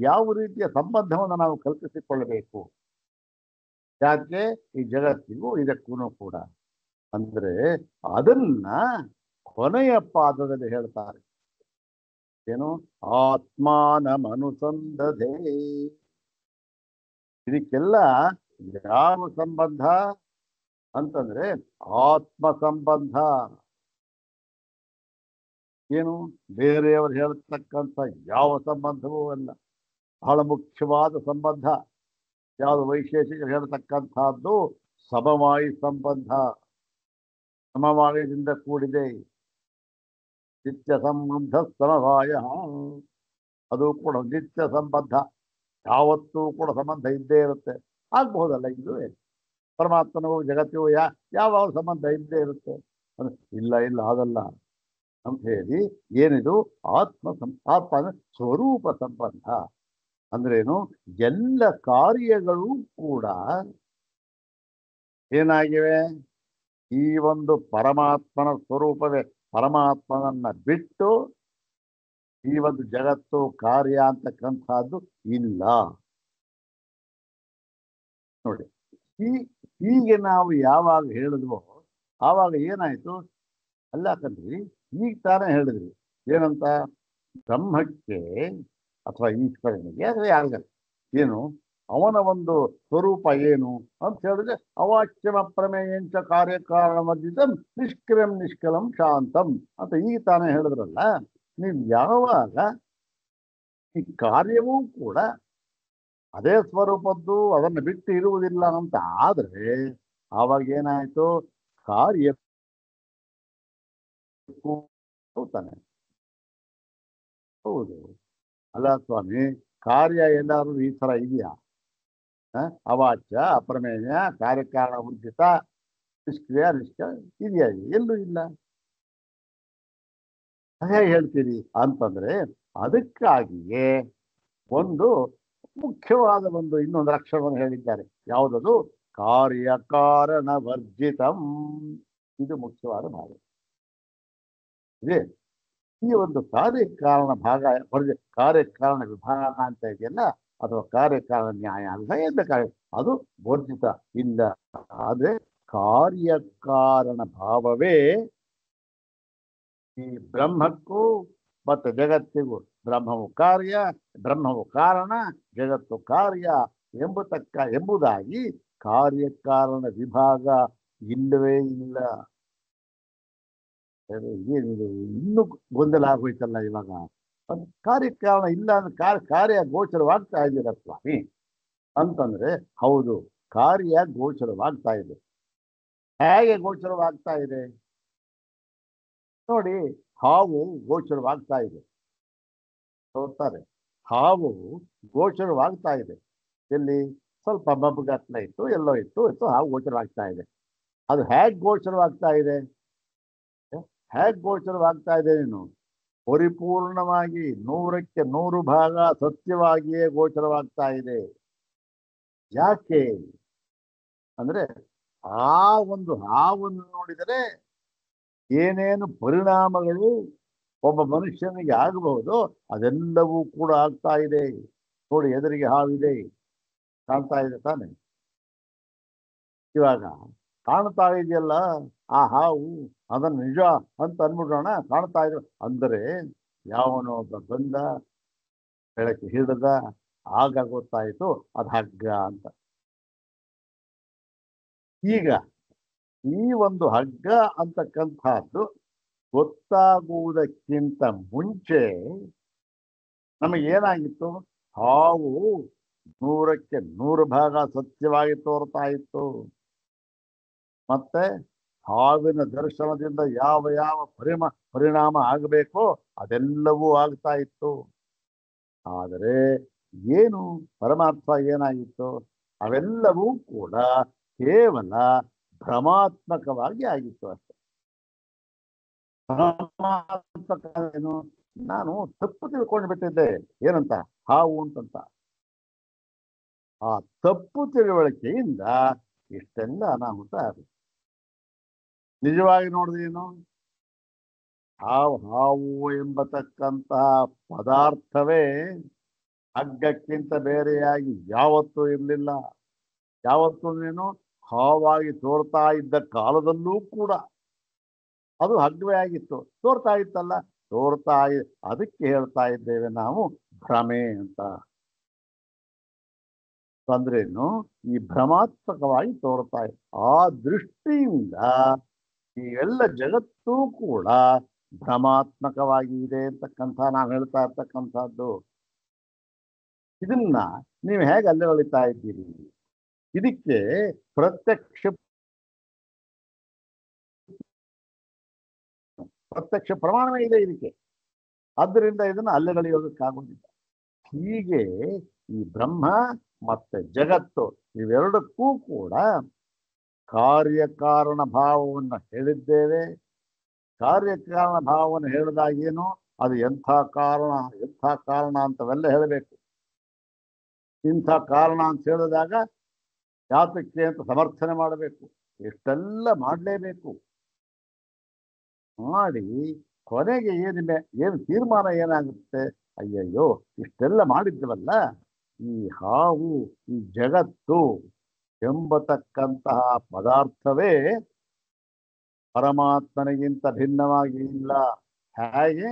ಯಾವ ರೀತಿಯ ಸಂಬಂಧವನ್ನು ನಾವು ಕಲ್ಪಿಸಿಕೊಳ್ಳಬೇಕು? ಯಾಕೆ ಈ ಜಗತ್ತಿಗೂ ಇದಕ್ಕೂ ಕೂಡ ಅಂದ್ರೆ ಅದನ್ನ ಕೊನೆಯ ಪಾದದಲ್ಲಿ ಹೇಳ್ತಾರೆ. ಏನು? ಆತ್ಮಾನಮನುಸಂಧತೆ. ಇದಕ್ಕೆಲ್ಲ ಯಾವ ಸಂಬಂಧ ಅಂತಂದ್ರೆ ಆತ್ಮ ಸಂಬಂಧ. ಏನು? ಬೇರೆಯವರು ಹೇಳ್ತಕ್ಕಂಥ ಯಾವ ಸಂಬಂಧವೂ ಅಲ್ಲ. ಬಹಳ ಮುಖ್ಯವಾದ ಸಂಬಂಧ ಯಾವುದು? ವೈಶೇಷಿಕರು ಹೇಳ್ತಕ್ಕಂಥದ್ದು ಸಮವಾಯಿ ಸಂಬಂಧ. ಸಮವಾಯದಿಂದ ಕೂಡಿದೆ. ನಿತ್ಯ ಸಂಬಂಧ ಸಮವಾಯ, ಅದು ಕೂಡ ನಿತ್ಯ ಸಂಬಂಧ. ಯಾವತ್ತೂ ಕೂಡ ಸಂಬಂಧ ಇದ್ದೇ ಇರುತ್ತೆ. ಆಗ್ಬಹುದಲ್ಲ ಇದು? ಪರಮಾತ್ಮನಿಗೂ ಜಗತ್ತಿಗೂ ಯಾವ ಸಂಬಂಧ ಇದ್ದೇ ಇರುತ್ತೆ. ಇಲ್ಲ ಇಲ್ಲ ಅದಲ್ಲ ಅಂತ ಹೇಳಿ ಏನಿದು? ಆತ್ಮ ಸ್ವರೂಪ ಸಂಬಂಧ ಅಂದ್ರೇನು? ಎಲ್ಲ ಕಾರ್ಯಗಳು ಕೂಡ ಏನಾಗಿವೆ? ಈ ಒಂದು ಪರಮಾತ್ಮನ ಸ್ವರೂಪವೇ. ಪರಮಾತ್ಮನನ್ನ ಬಿಟ್ಟು ಈ ಒಂದು ಜಗತ್ತು ಕಾರ್ಯ ಅಂತಕ್ಕಂಥದ್ದು ಇಲ್ಲ ನೋಡಿ. ಹೀಗೆ ನಾವು ಯಾವಾಗ ಹೇಳಿದ್ವೋ ಆವಾಗ ಏನಾಯ್ತು? ಅಲ್ಲ ಕಣ್ರಿ, ಈಗ ತಾನೇ ಹೇಳಿದ್ರಿ. ಏನಂತ? ಬ್ರಹ್ಮಕ್ಕೆ ಅಥವಾ ಈಶ್ವರನಿಗೆ ಅಥವಾ ಯಾರಿಗ ಏನು ಅವನ ಒಂದು ಸ್ವರೂಪ ಏನು ಅಂತ ಹೇಳಿದ್ರೆ ಅವಾಚ್ಯಮ ಪ್ರಮೇಯಂಚ ಕಾರ್ಯಕಾರಣವರ್ಜಿತಂ ನಿಷ್ಕ್ರಿಯಂ ನಿಷ್ಕಲಂ ಶಾಂತಂ ಅಂತ ಈಗ ತಾನೇ ಹೇಳಿದ್ರಲ್ಲ. ನೀವು ಯಾವಾಗ ಈ ಕಾರ್ಯವೂ ಕೂಡ ಅದೇ ಸ್ವರೂಪದ್ದು, ಅದನ್ನು ಬಿಟ್ಟು ಇರುವುದಿಲ್ಲ ಅಂತ ಆದ್ರೆ ಆವಾಗ ಏನಾಯ್ತು? ಕಾರ್ಯ ತಾನೆ. ಹೌದು ಅಲ್ಲ ಸ್ವಾಮಿ, ಕಾರ್ಯ ಎಲ್ಲಾದ್ರೂ ಈ ತರ ಇದೆಯಾ? ಅವಾಚ್ಯ ಅಪ್ರಮೇಯ ಕಾರ್ಯಕಾರಣ ಉಚಿತ ನಿಷ್ಕ್ರಿಯ ನಿಷ್ಕ್ರಿಯ ಇದೆಯಾ? ಎಲ್ಲೂ ಇಲ್ಲ. ಹೇಗೆ ಹೇಳ್ತೀರಿ ಅಂತಂದ್ರೆ ಅದಕ್ಕಾಗಿಯೇ ಒಂದು ಮುಖ್ಯವಾದ ಇನ್ನೊಂದು ಲಕ್ಷಣವನ್ನು ಹೇಳಿದ್ದಾರೆ. ಯಾವುದದು? ಕಾರ್ಯಕಾರಣ ವರ್ಜಿತಂ. ಇದು ಮುಖ್ಯವಾದ ಭಾಗ ಇದೆ. ಈ ಒಂದು ಕಾರ್ಯಕಾರಣ ಭಾಗ ಕಾರ್ಯಕಾರಣ ವಿಭಾಗ ಅಂತ ಇದೆಯಲ್ಲ, ಅಥವಾ ಕಾರ್ಯಕಾರಣ ನ್ಯಾಯ ಅಂತ ಬೇಕಾಗುತ್ತೆ, ಅದು ವರ್ಜಿತ ಇಲ್ಲ. ಆದ್ರೆ ಕಾರ್ಯಕಾರಣ ಭಾವವೇ ಈ ಬ್ರಹ್ಮಕ್ಕೂ ಮತ್ತೆ ಜಗತ್ತಿಗೂ. ಬ್ರಹ್ಮವು ಕಾರ್ಯ, ಬ್ರಹ್ಮವು ಕಾರಣ, ಜಗತ್ತು ಕಾರ್ಯ ಎಂಬುದಾಗಿ ಕಾರ್ಯಕಾರಣ ವಿಭಾಗ ಇಲ್ಲವೇ ಇಲ್ಲ. ಏನಿದು ಇನ್ನೂ ಗೊಂದಲ ಆಗೋಯ್ತಲ್ಲ ಇವಾಗ. ಕಾರ್ಯಕಾರಣ ಇಲ್ಲ ಅಂದ್ರೆ ಕಾರ್ಯ ಗೋಚರವಾಗ್ತಾ ಇದೆಯಲ್ಲ ಸ್ವಾಮಿ ಅಂತಂದ್ರೆ ಹೌದು, ಕಾರ್ಯ ಗೋಚರವಾಗ್ತಾ ಇದೆ. ಹೇಗೆ ಗೋಚರವಾಗ್ತಾ ಇದೆ ನೋಡಿ? ಹಾವು ಗೋಚರವಾಗ್ತಾ ಇದೆ. ನೋಡ್ತಾರೆ, ಹಾವು ಗೋಚರವಾಗ್ತಾ ಇದೆ. ಎಲ್ಲಿ? ಸ್ವಲ್ಪ ಮಬ್ಬುಗತ್ಲೆ ಇತ್ತು, ಎಲ್ಲೋ ಇತ್ತು ಹಾವು ಗೋಚರವಾಗ್ತಾ ಇದೆ. ಅದು ಹೇಗೆ ಗೋಚರವಾಗ್ತಾ ಇದೆ? ಹೇಗೆ ಗೋಚರವಾಗ್ತಾ ಇದೆ? ನೀನು ಪರಿಪೂರ್ಣವಾಗಿ 100ಕ್ಕೆ 100 ಭಾಗ ಸತ್ಯವಾಗಿಯೇ ಗೋಚರವಾಗ್ತಾ ಇದೆ. ಯಾಕೆ ಅಂದ್ರೆ ಆ ಒಂದು ಹಾವನ್ನು ನೋಡಿದರೆ ಏನೇನು ಪರಿಣಾಮಗಳು ಒಬ್ಬ ಮನುಷ್ಯನಿಗೆ ಆಗಬಹುದು ಅದೆಲ್ಲವೂ ಕೂಡ ಆಗ್ತಾ ಇದೆ. ನೋಡಿ, ಎದುರಿಗೆ ಹಾವಿದೆ, ಕಾಣ್ತಾ ಇದೆ ತಾನೆ? ಇವಾಗ ಕಾಣ್ತಾ ಇದೆಯಲ್ಲ ಆ ಹಾವು, ಅದನ್ನು ನಿಜ ಅಂತ ಅಂದ್ಬಿಡೋಣ. ಕಾಣ್ತಾ ಇದ್ರು ಅಂದರೆ ಯಾವನೋ ಒಬ್ಬ ಬಂದ, ಬೆಳಕ್ಕೆ ಹಿಡಿದ, ಆಗ ಗೊತ್ತಾಯಿತು ಅದು ಹಗ್ಗ ಅಂತ. ಈಗ ಈ ಒಂದು ಹಗ್ಗ ಅಂತಕ್ಕಂಥದ್ದು ಗೊತ್ತಾಗುವುದಕ್ಕಿಂತ ಮುಂಚೆ ನಮಗೇನಾಗಿತ್ತು? ಹಾವು 100ಕ್ಕೆ 100 ಭಾಗ ಸತ್ಯವಾಗಿ ತೋರ್ತಾ ಇತ್ತು. ಮತ್ತೆ ಹಾವಿನ ದರ್ಶನದಿಂದ ಯಾವ ಯಾವ ಪರಿಣಾಮ ಆಗಬೇಕೋ ಅದೆಲ್ಲವೂ ಆಗ್ತಾ ಇತ್ತು. ಆದರೆ ಏನು ಪರಮಾತ್ಮ ಏನಾಗಿತ್ತು? ಅವೆಲ್ಲವೂ ಕೂಡ ಕೇವಲ ಭ್ರಮಾತ್ಮಕವಾಗಿ ಆಗಿತ್ತು ಅಷ್ಟೆ. ಏನು, ನಾನು ತಪ್ಪು ತಿಳ್ಕೊಂಡು ಬಿಟ್ಟಿದ್ದೆ. ಏನಂತ? ಹಾವು ಅಂತಂತ. ಆ ತಪ್ಪು ತಿಳುವಳಿಕೆಯಿಂದ ಇಷ್ಟೆಲ್ಲ ಅನಾಹುತ ಆಗುತ್ತೆ. ನಿಜವಾಗಿ ನೋಡಿದ್ರೇನು, ಹಾವು ಎಂಬತಕ್ಕಂತಹ ಪದಾರ್ಥವೇ ಹಗ್ಗಕ್ಕಿಂತ ಬೇರೆಯಾಗಿ ಯಾವತ್ತೂ ಇರಲಿಲ್ಲ. ಯಾವತ್ತೂ ನೀನು ಹಾವಾಗಿ ತೋರ್ತಾ ಇದ್ದ ಕಾಲದಲ್ಲೂ ಕೂಡ ಅದು ಹಗ್ಗವೇ ಆಗಿತ್ತು. ತೋರ್ತಾ ಇತ್ತಲ್ಲ, ಅದಕ್ಕೆ ಹೇಳ್ತಾ ಇದ್ದೇವೆ ನಾವು ಭ್ರಮೆ ಅಂತ. ಅಂದ್ರೇನು? ಈ ಭ್ರಮಾತ್ಮಕವಾಗಿ ತೋರ್ತಾ ಇದೆ. ಆ ದೃಷ್ಟಿಯಿಂದ ಈ ಎಲ್ಲ ಜಗತ್ತೂ ಕೂಡ ಭ್ರಮಾತ್ಮಕವಾಗಿ ಇದೆ ಅಂತಕ್ಕಂಥ ನಾವು ಹೇಳ್ತಾ ಇರ್ತಕ್ಕಂಥದ್ದು. ಇದನ್ನ ನೀವು ಹೇಗೆ ಅಲ್ಲೇ ಹೊಳಿತಾ ಇದ್ದೀರಿ? ಇದಕ್ಕೆ ಪ್ರತ್ಯಕ್ಷ ಪ್ರಮಾಣವೇ ಇದೆ ಇದಕ್ಕೆ. ಆದ್ದರಿಂದ ಇದನ್ನು ಅಲ್ಲೆಳೆಯೋದಕ್ಕಾಗೋದಿಲ್ಲ. ಹೀಗೆ ಈ ಬ್ರಹ್ಮ ಮತ್ತೆ ಜಗತ್ತು ಇವೆರಡಕ್ಕೂ ಕೂಡ ಕಾರ್ಯಕಾರಣ ಭಾವವನ್ನು ಹೇಳಿದ್ದೇವೆ. ಕಾರ್ಯಕಾರಣ ಭಾವವನ್ನು ಹೇಳಿದಾಗೇನು, ಅದು ಎಂಥ ಕಾರಣ ಅಂತವೆಲ್ಲ ಹೇಳಬೇಕು. ಇಂಥ ಕಾರಣ ಅಂತ ಹೇಳಿದಾಗ ಯಾತಕ್ಕೆ ಅಂತ ಸಮರ್ಥನೆ ಮಾಡಬೇಕು. ಇಷ್ಟೆಲ್ಲ ಮಾಡಲೇಬೇಕು. ಮಾಡಿ ಕೊನೆಗೆ ಏನು ತೀರ್ಮಾನ ಏನಾಗುತ್ತೆ? ಅಯ್ಯಯ್ಯೋ, ಇಷ್ಟೆಲ್ಲ ಮಾಡಿದ್ವಲ್ಲ, ಈ ಹಾವು, ಈ ಜಗತ್ತು ಎಂಬತಕ್ಕಂತಹ ಪದಾರ್ಥವೇ ಪರಮಾತ್ಮನಿಗಿಂತ ಭಿನ್ನವಾಗಿ ಇಲ್ಲ. ಹೇಗೆ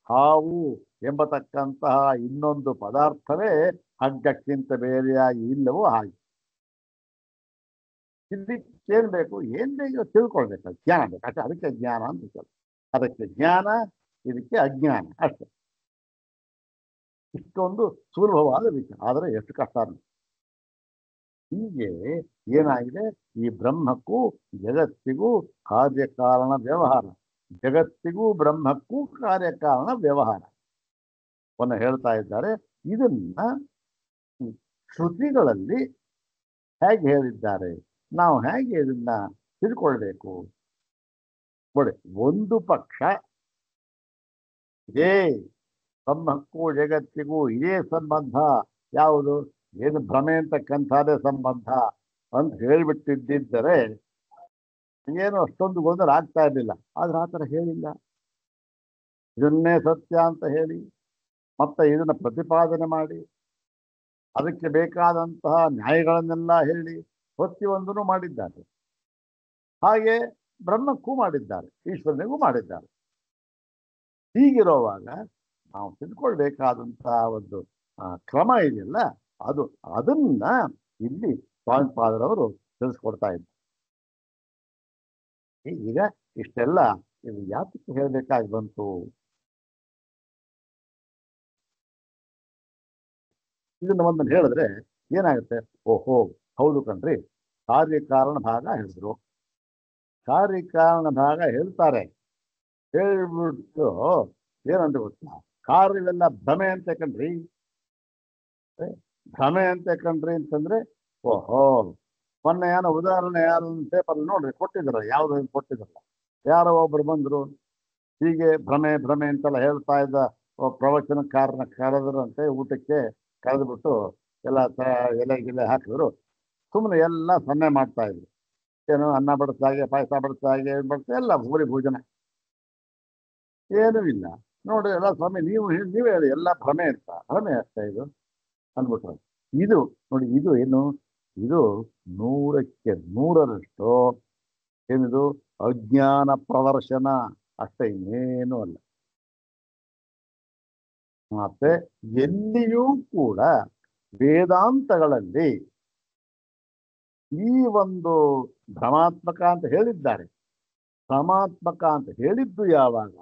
ಹಾವು ಎಂಬತಕ್ಕಂತಹ ಇನ್ನೊಂದು ಪದಾರ್ಥವೇ ಹಗ್ಗಕ್ಕಿಂತ ಬೇರೆಯಾಗಿ ಇಲ್ಲವೋ ಹಾಗೆ. ಇದಕ್ಕೇನ್ ಬೇಕು? ಏನ್ ಬೇಕು ತಿಳ್ಕೊಳ್ಬೇಕು, ಜ್ಞಾನ ಬೇಕು ಅಷ್ಟೇ. ಅದಕ್ಕೆ ಜ್ಞಾನ ಅಂತ ಹೇಳ್ತಾರೆ. ಅದಕ್ಕೆ ಜ್ಞಾನ, ಇದಕ್ಕೆ ಅಜ್ಞಾನ ಅಷ್ಟೇ. ಇಷ್ಟೊಂದು ಸುಲಭವಾದ ವಿಚಾರ, ಆದರೆ ಎಷ್ಟು ಕಷ್ಟ. ಹೀಗೆ ಏನಾಗಿದೆ, ಈ ಬ್ರಹ್ಮಕ್ಕೂ ಜಗತ್ತಿಗೂ ಕಾರ್ಯಕಾರಣ ವ್ಯವಹಾರ, ಜಗತ್ತಿಗೂ ಬ್ರಹ್ಮಕ್ಕೂ ಕಾರ್ಯಕಾರಣ ವ್ಯವಹಾರವನ್ನು ಹೇಳ್ತಾ ಇದ್ದಾರೆ. ಇದನ್ನ ಶ್ರುತಿಗಳಲ್ಲಿ ಹೇಗೆ ಹೇಳಿದ್ದಾರೆ, ನಾವು ಹೇಗೆ ಇದನ್ನ ತಿಳ್ಕೊಳ್ಬೇಕು? ನೋಡಿ, ಒಂದು ಪಕ್ಷ ಇದೇ ಬ್ರಹ್ಮಕ್ಕೂ ಜಗತ್ತಿಗೂ ಇದೇ ಸಂಬಂಧ. ಯಾವುದು? ಏನು ಭ್ರಮೆ ಅಂತಕ್ಕಂಥದ್ದೇ ಸಂಬಂಧ ಅಂತ ಹೇಳಿಬಿಟ್ಟಿದ್ದರೆ ಏನು ಅಷ್ಟೊಂದು ಗೊಂದಲ ಆಗ್ತಾ ಇರಲಿಲ್ಲ. ಆದ್ರೆ ಆ ಥರ ಹೇಳಿಲ್ಲ. ಇದನ್ನೇ ಸತ್ಯ ಅಂತ ಹೇಳಿ ಮತ್ತೆ ಇದನ್ನ ಪ್ರತಿಪಾದನೆ ಮಾಡಿ ಅದಕ್ಕೆ ಬೇಕಾದಂತಹ ನ್ಯಾಯಗಳನ್ನೆಲ್ಲ ಹೇಳಿ ಪ್ರತಿಯೊಂದನ್ನು ಮಾಡಿದ್ದಾರೆ. ಹಾಗೆ ಬ್ರಹ್ಮಕ್ಕೂ ಮಾಡಿದ್ದಾರೆ, ಈಶ್ವರನಿಗೂ ಮಾಡಿದ್ದಾರೆ. ಹೀಗಿರುವಾಗ ನಾವು ತಿಳ್ಕೊಳ್ಬೇಕಾದಂತಹ ಒಂದು ಕ್ರಮ ಇದೆಯಲ್ಲ, ಅದನ್ನ ಇಲ್ಲಿ ಸ್ವಾಮಿಪಾದರವರು ತಿಳಿಸ್ಕೊಡ್ತಾ ಇದ್ದಾರೆ. ಈಗ ಇಷ್ಟೆಲ್ಲ ಇದು ಯಾತಕ್ಕೆ ಹೇಳಬೇಕಾಗಿ ಬಂತು? ಇದನ್ನ ಒಂದನ್ನು ಹೇಳಿದ್ರೆ ಏನಾಗುತ್ತೆ? ಓಹೋ, ಹೌದು ಕಣ್ರಿ, ಕಾರ್ಯಕಾರಣ ಭಾಗ ಹೇಳಿದ್ರು. ಕಾರ್ಯಕಾರಣ ಭಾಗ ಹೇಳ್ತಾರೆ. ಹೇಳ್ಬಿಟ್ಟು ಏನಂತ ಗೊತ್ತಾ, ಕಾರ್ಯವೆಲ್ಲ ಭ್ರಮೆ ಅಂತ ಕಣ್ರಿ, ಭ್ರಮೆ ಅಂತ ಕಣ್ರಿ ಅಂತಂದ್ರೆ, ಓಹೋ, ಮೊನ್ನೆ ಏನೋ ಉದಾಹರಣೆ ಯಾರು ಪೇಪರ್ ನೋಡ್ರಿ ಕೊಟ್ಟಿದ್ರ, ಯಾವ್ದು ಕೊಟ್ಟಿದ್ರಲ್ಲ, ಯಾರೋ ಒಬ್ರು ಬಂದ್ರು ಹೀಗೆ ಭ್ರಮೆ ಭ್ರಮೆ ಅಂತೆಲ್ಲ ಹೇಳ್ತಾ ಇದ್ದ ಪ್ರವಚನಕಾರನ ಕರೆದ್ರಂತೆ, ಊಟಕ್ಕೆ ಕರೆದ್ಬಿಟ್ಟು ಎಲ್ಲ ಎಲೆ ಗಿಲೆ ಹಾಕಿದ್ರು. ಸುಮ್ಮನೆ ಎಲ್ಲ ಸನ್ನೆ ಮಾಡ್ತಾ ಇದ್ರು. ಏನು ಅನ್ನ ಬಡಿಸ್ದಾಗೆ, ಪಾಯಸ ಬಡಿಸ್ದಾಗೆ ಎಲ್ಲ ಊರಿ ಭೋಜನ, ಏನೂ ಇಲ್ಲ. ನೋಡಿ ಎಲ್ಲ ಸ್ವಾಮಿ ನೀವೇ ಹೇಳಿ, ಎಲ್ಲ ಭ್ರಮೆ ಅಂತ. ಭ್ರಮೆ ಆಗ್ತಾ ಇದು ಅಂದ್ಬಿಟ್ರು. ಇದು ನೋಡಿ, ಇದು ಏನು, ಇದು 100ಕ್ಕೆ 100ರಷ್ಟು ಏನಿದು ಅಜ್ಞಾನ ಪ್ರದರ್ಶನ ಅಷ್ಟೇ, ಇನ್ನೇನು ಅಲ್ಲ. ಮತ್ತೆ ಎಲ್ಲಿಯೂ ಕೂಡ ವೇದಾಂತಗಳಲ್ಲಿ ಈ ಒಂದು ಭ್ರಮಾತ್ಮಕ ಅಂತ ಹೇಳಿದ್ದಾರೆ. ಭ್ರಮಾತ್ಮಕ ಅಂತ ಹೇಳಿದ್ದು ಯಾವಾಗ,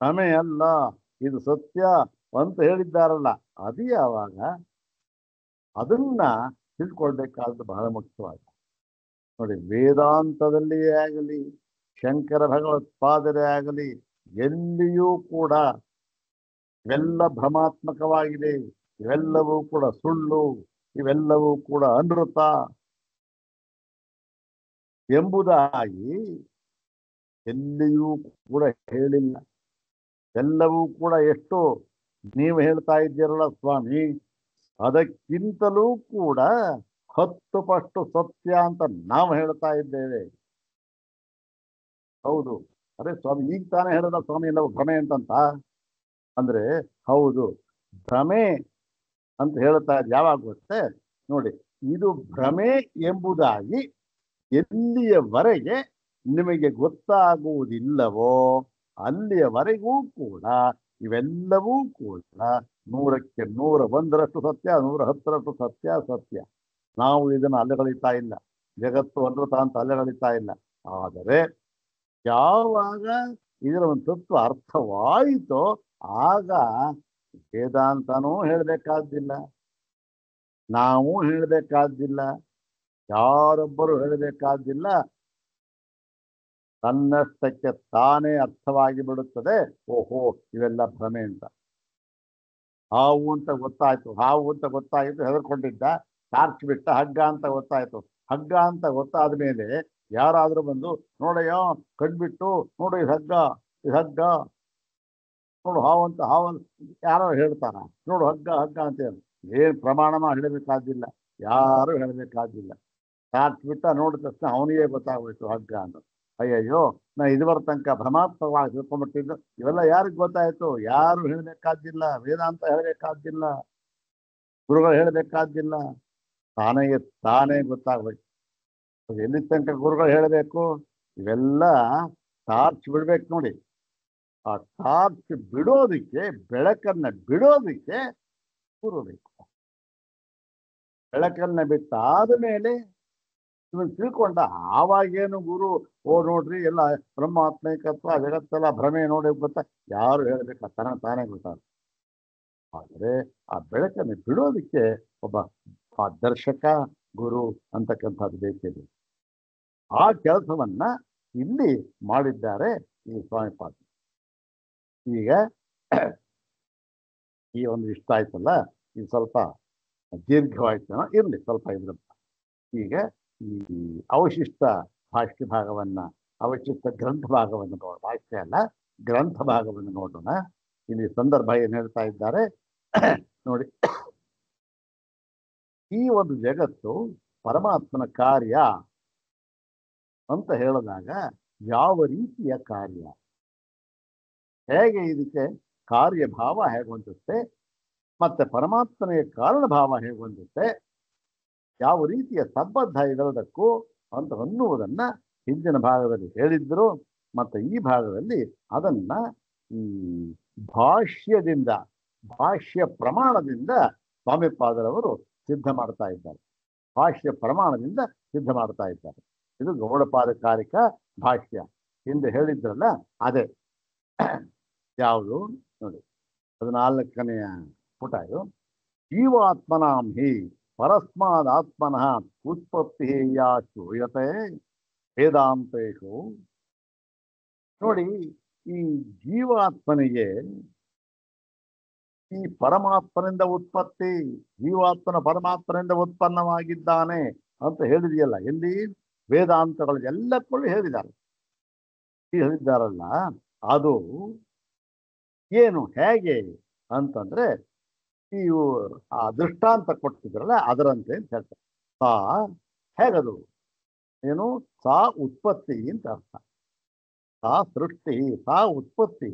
ಭ್ರಮೆ ಅಲ್ಲ ಇದು ಸತ್ಯ ಅಂತ ಹೇಳಿದ್ದಾರಲ್ಲ, ಅದು ಯಾವಾಗ, ಅದನ್ನ ತಿಳ್ಕೊಳ್ಬೇಕಾದ್ದು ಬಹಳ ಮುಖ್ಯವಾಗಿ. ನೋಡಿ, ವೇದಾಂತದಲ್ಲಿಯೇ ಆಗಲಿ, ಶಂಕರ ಭಗವತ್ಪಾದರೇ ಆಗಲಿ, ಎಲ್ಲಿಯೂ ಕೂಡ ಇವೆಲ್ಲ ಭ್ರಮಾತ್ಮಕವಾಗಿದೆ, ಇವೆಲ್ಲವೂ ಕೂಡ ಸುಳ್ಳು, ಇವೆಲ್ಲವೂ ಕೂಡ ಅನೃತ ಎಂಬುದಾಗಿ ಎಲ್ಲಿಯೂ ಕೂಡ ಹೇಳಿಲ್ಲ. ಎಲ್ಲವೂ ಕೂಡ ಎಷ್ಟು ನೀವು ಹೇಳ್ತಾ ಇದ್ದೀರಲ್ಲ ಸ್ವಾಮಿ, ಅದಕ್ಕಿಂತಲೂ ಕೂಡ 10 ಪಟ್ಟು ಸತ್ಯ ಅಂತ ನಾವು ಹೇಳ್ತಾ ಇದ್ದೇವೆ. ಹೌದು. ಅರೆ ಸ್ವಾಮಿ, ಈಗ ತಾನೇ ಹೇಳಿದ ಸ್ವಾಮಿ ಎಲ್ಲವೂ ಭ್ರಮೆ ಅಂತಂತ. ಅಂದ್ರೆ ಹೌದು, ಭ್ರಮೆ ಅಂತ ಹೇಳ್ತಾ ಇದ್ದು ಯಾವಾಗ ಗೊತ್ತೇ ನೋಡಿ, ಇದು ಭ್ರಮೆ ಎಂಬುದಾಗಿ ಎಲ್ಲಿಯವರೆಗೆ ನಿಮಗೆ ಗೊತ್ತಾಗುವುದಿಲ್ಲವೋ ಅಲ್ಲಿಯವರೆಗೂ ಕೂಡ ಇವೆಲ್ಲವೂ ಕೂಡ 100ಕ್ಕೆ 101ರಷ್ಟು ಸತ್ಯ, 110ರಷ್ಟು ಸತ್ಯ. ನಾವು ಇದನ್ನು ಅಲೆಗಳಿತಾ ಇಲ್ಲ, ಜಗತ್ತು ಅನೃತ ಅಂತ ಅಲೆಗಳಿತಾ ಇಲ್ಲ. ಆದರೆ ಯಾವಾಗ ಇದರ ಒಂದು ತತ್ವ ಅರ್ಥವಾಯಿತೋ ಆಗ ವೇದಾಂತನೂ ಹೇಳಬೇಕಾದ್ದಿಲ್ಲ, ನಾವು ಹೇಳಬೇಕಾದ್ದಿಲ್ಲ, ಯಾರೊಬ್ಬರು ಹೇಳಬೇಕಾದ್ದಿಲ್ಲ. ತನ್ನಷ್ಟಕ್ಕೆ ತಾನೇ ಅರ್ಥವಾಗಿ ಬಿಡುತ್ತದೆ. ಓಹೋ, ಇವೆಲ್ಲ ಭ್ರಮೆ ಅಂತ. ಹಾವು ಅಂತ ಗೊತ್ತಾಯಿತು, ಹೆದರ್ಕೊಂಡಿದ್ದ, ಟಾರ್ಚ್ ಬಿಟ್ಟ. ಹಗ್ಗ ಅಂತ ಗೊತ್ತಾದ ಮೇಲೆ ಯಾರಾದ್ರೂ ಬಂದು ನೋಡಯ್ಯ ಕಣ್ಬಿಟ್ಟು ನೋಡು ಇದು ಹಗ್ಗ ನೋಡು ಹಾವಂತ ಯಾರೋ ಹೇಳ್ತಾರ, ನೋಡು ಹಗ್ಗ ಅಂತ ಹೇಳಿ ಏನ್ ಪ್ರಮಾಣ ಹೇಳಬೇಕಾದಿಲ್ಲ, ಯಾರು ಹೇಳಬೇಕಾದಿಲ್ಲ. ಟಾರ್ಚ್ ಬಿಟ್ಟ ನೋಡಿದ ತಕ್ಷಣ ಅವನಿಗೆ ಗೊತ್ತಾಗ್ಬಿಟ್ಟು ಹಗ್ಗ ಅಂತ. ಅಯ್ಯಯ್ಯೋ, ನಾ ಇದುವರ ತನಕ ಭ್ರಮಾತ್ಮಕವಾಗಿ ತಿಳ್ಕೊಂಡ್ಬಿಟ್ಟಿದ್ದು. ಇವೆಲ್ಲ ಯಾರಿಗೆ ಗೊತ್ತಾಯ್ತು? ಯಾರು ಹೇಳಬೇಕಾದಿಲ್ಲ, ವೇದಾಂತ ಹೇಳಬೇಕಾದಿಲ್ಲ, ಗುರುಗಳು ಹೇಳಬೇಕಾದಿಲ್ಲ, ತಾನೇ ಗೊತ್ತಾಗ್ಬೇಕು. ಎಲ್ಲಿ ತನಕ ಗುರುಗಳು ಹೇಳಬೇಕು? ಇವೆಲ್ಲ ಟಾರ್ಚ್ ಬಿಡ್ಬೇಕು ನೋಡಿ. ಆ ಟಾರ್ಚ್ ಬಿಡೋದಿಕ್ಕೆ, ಬೆಳಕನ್ನ ಬಿಡೋದಿಕ್ಕೆ ಗುರು ಬೇಕು. ಬೆಳಕನ್ನ ಬಿಟ್ಟಾದ ಮೇಲೆ ಇವನು ತಿಳ್ಕೊಂಡ, ಆವಾಗೇನು ಗುರು ನೋಡ್ರಿ ಎಲ್ಲ ಬ್ರಹ್ಮಾತ್ಮೈಕತ್ವ ಜಗತ್ತೆಲ್ಲ ಭ್ರಮೆ ನೋಡಿ ಗೊತ್ತಾ, ಯಾರು ಹೇಳ್ಬೇಕು? ತಾನೇ ಗೊತ್ತಾಗ. ಆದರೆ ಆ ಬೆಳಕನ್ನು ಬಿಡೋದಿಕ್ಕೆ ಒಬ್ಬ ದರ್ಶಕ ಗುರು ಅಂತಕ್ಕಂಥದ್ದು ಬೇಕಿದೆ. ಆ ಕೆಲಸವನ್ನ ಇಲ್ಲಿ ಮಾಡಿದ್ದಾರೆ ಈ ಸ್ವಾಮಿಪಾದ. ಈಗ ಈ ಒಂದು ಇಷ್ಟ ಆಯ್ತಲ್ಲ, ಇದು ಸ್ವಲ್ಪ ದೀರ್ಘವಾಯ್ತನ, ಇರಲಿ ಸ್ವಲ್ಪ ಇದ್ರಪ್ಪ. ಈಗ ಈ ಅವಶಿಷ್ಟ ಭಾಷ್ಯ ಭಾಗವನ್ನ, ಅವಶಿಷ್ಟ ಗ್ರಂಥ ಭಾಗವನ್ನು ನೋಡೋಣ. ಭಾಷ್ಯ ಅಲ್ಲ, ಗ್ರಂಥ ಭಾಗವನ್ನು ನೋಡೋಣ. ಇಲ್ಲಿ ಸಂದರ್ಭ ಏನ್ ಹೇಳ್ತಾ ಇದ್ದಾರೆ ನೋಡಿ. ಈ ಒಂದು ಜಗತ್ತು ಪರಮಾತ್ಮನ ಕಾರ್ಯ ಅಂತ ಹೇಳಿದಾಗ ಯಾವ ರೀತಿಯ ಕಾರ್ಯ, ಹೇಗೆ ಇದಕ್ಕೆ ಕಾರ್ಯಭಾವ ಹೇಗೆ ಹೊಂದುತ್ತೆ, ಮತ್ತೆ ಪರಮಾತ್ಮನಿಗೆ ಕಾರಣ ಭಾವ ಹೇಗೆ ಹೊಂದುತ್ತೆ, ಯಾವ ರೀತಿಯ ಸಂಬಂಧ ಇರೋದಕ್ಕೂ ಅಂತ ಅನ್ನುವುದನ್ನ ಹಿಂದಿನ ಭಾಗದಲ್ಲಿ ಹೇಳಿದ್ರು. ಮತ್ತೆ ಈ ಭಾಗದಲ್ಲಿ ಅದನ್ನ ಈ ಭಾಷ್ಯ ಪ್ರಮಾಣದಿಂದ ಸ್ವಾಮಿಪಾದರವರು ಸಿದ್ಧ ಮಾಡ್ತಾ ಇದ್ದಾರೆ. ಭಾಷ್ಯ ಪ್ರಮಾಣದಿಂದ ಸಿದ್ಧ ಮಾಡ್ತಾ ಇದ್ದಾರೆ. ಇದು ಗೌಡಪಾದಕಾರಿಕ ಭಾಷ್ಯ. ಹಿಂದೆ ಹೇಳಿದ್ರಲ್ಲ ಅದೇ. ಯಾವುದು ನೋಡಿ, 14ನೆಯ ಪುಟ ಇದು. ಜೀವಾತ್ಮನಾಂ ಹಿ ಪರಸ್ಮಾದಾತ್ಮನಃ ಉತ್ಪತ್ತಿ ಯಾ ಶ್ರೂಯತೆ ವೇದಾಂತೇಶು. ನೋಡಿ, ಈ ಜೀವಾತ್ಮನಿಗೆ ಈ ಪರಮಾತ್ಮನಿಂದ ಉತ್ಪತ್ತಿ, ಜೀವಾತ್ಮನ ಪರಮಾತ್ಮನಿಂದ ಉತ್ಪನ್ನವಾಗಿದ್ದಾನೆ ಅಂತ ಹೇಳಿದೆಯಲ್ಲ ಎಲ್ಲಿ? ವೇದಾಂತಗಳು ಎಲ್ಲಕ್ಕೂ ಹೇಳಿದ್ದಾರಲ್ಲ, ಅದು ಏನು ಹೇಗೆ ಅಂತಂದ್ರೆ ನೀವು ಆ ದೃಷ್ಟಾಂತ ಕೊಟ್ಟಿದ್ರಲ್ಲ ಅದರಂತೆ ಅಂತ ಹೇಳ್ತಾರೆ. ಸಾ ಹೇಗದು ಏನು? ಸಾ ಉತ್ಪತ್ತಿ ಅಂತ ಅರ್ಥ. ಸಾ ಸೃಷ್ಟಿ, ಸಾ ಉತ್ಪತ್ತಿ.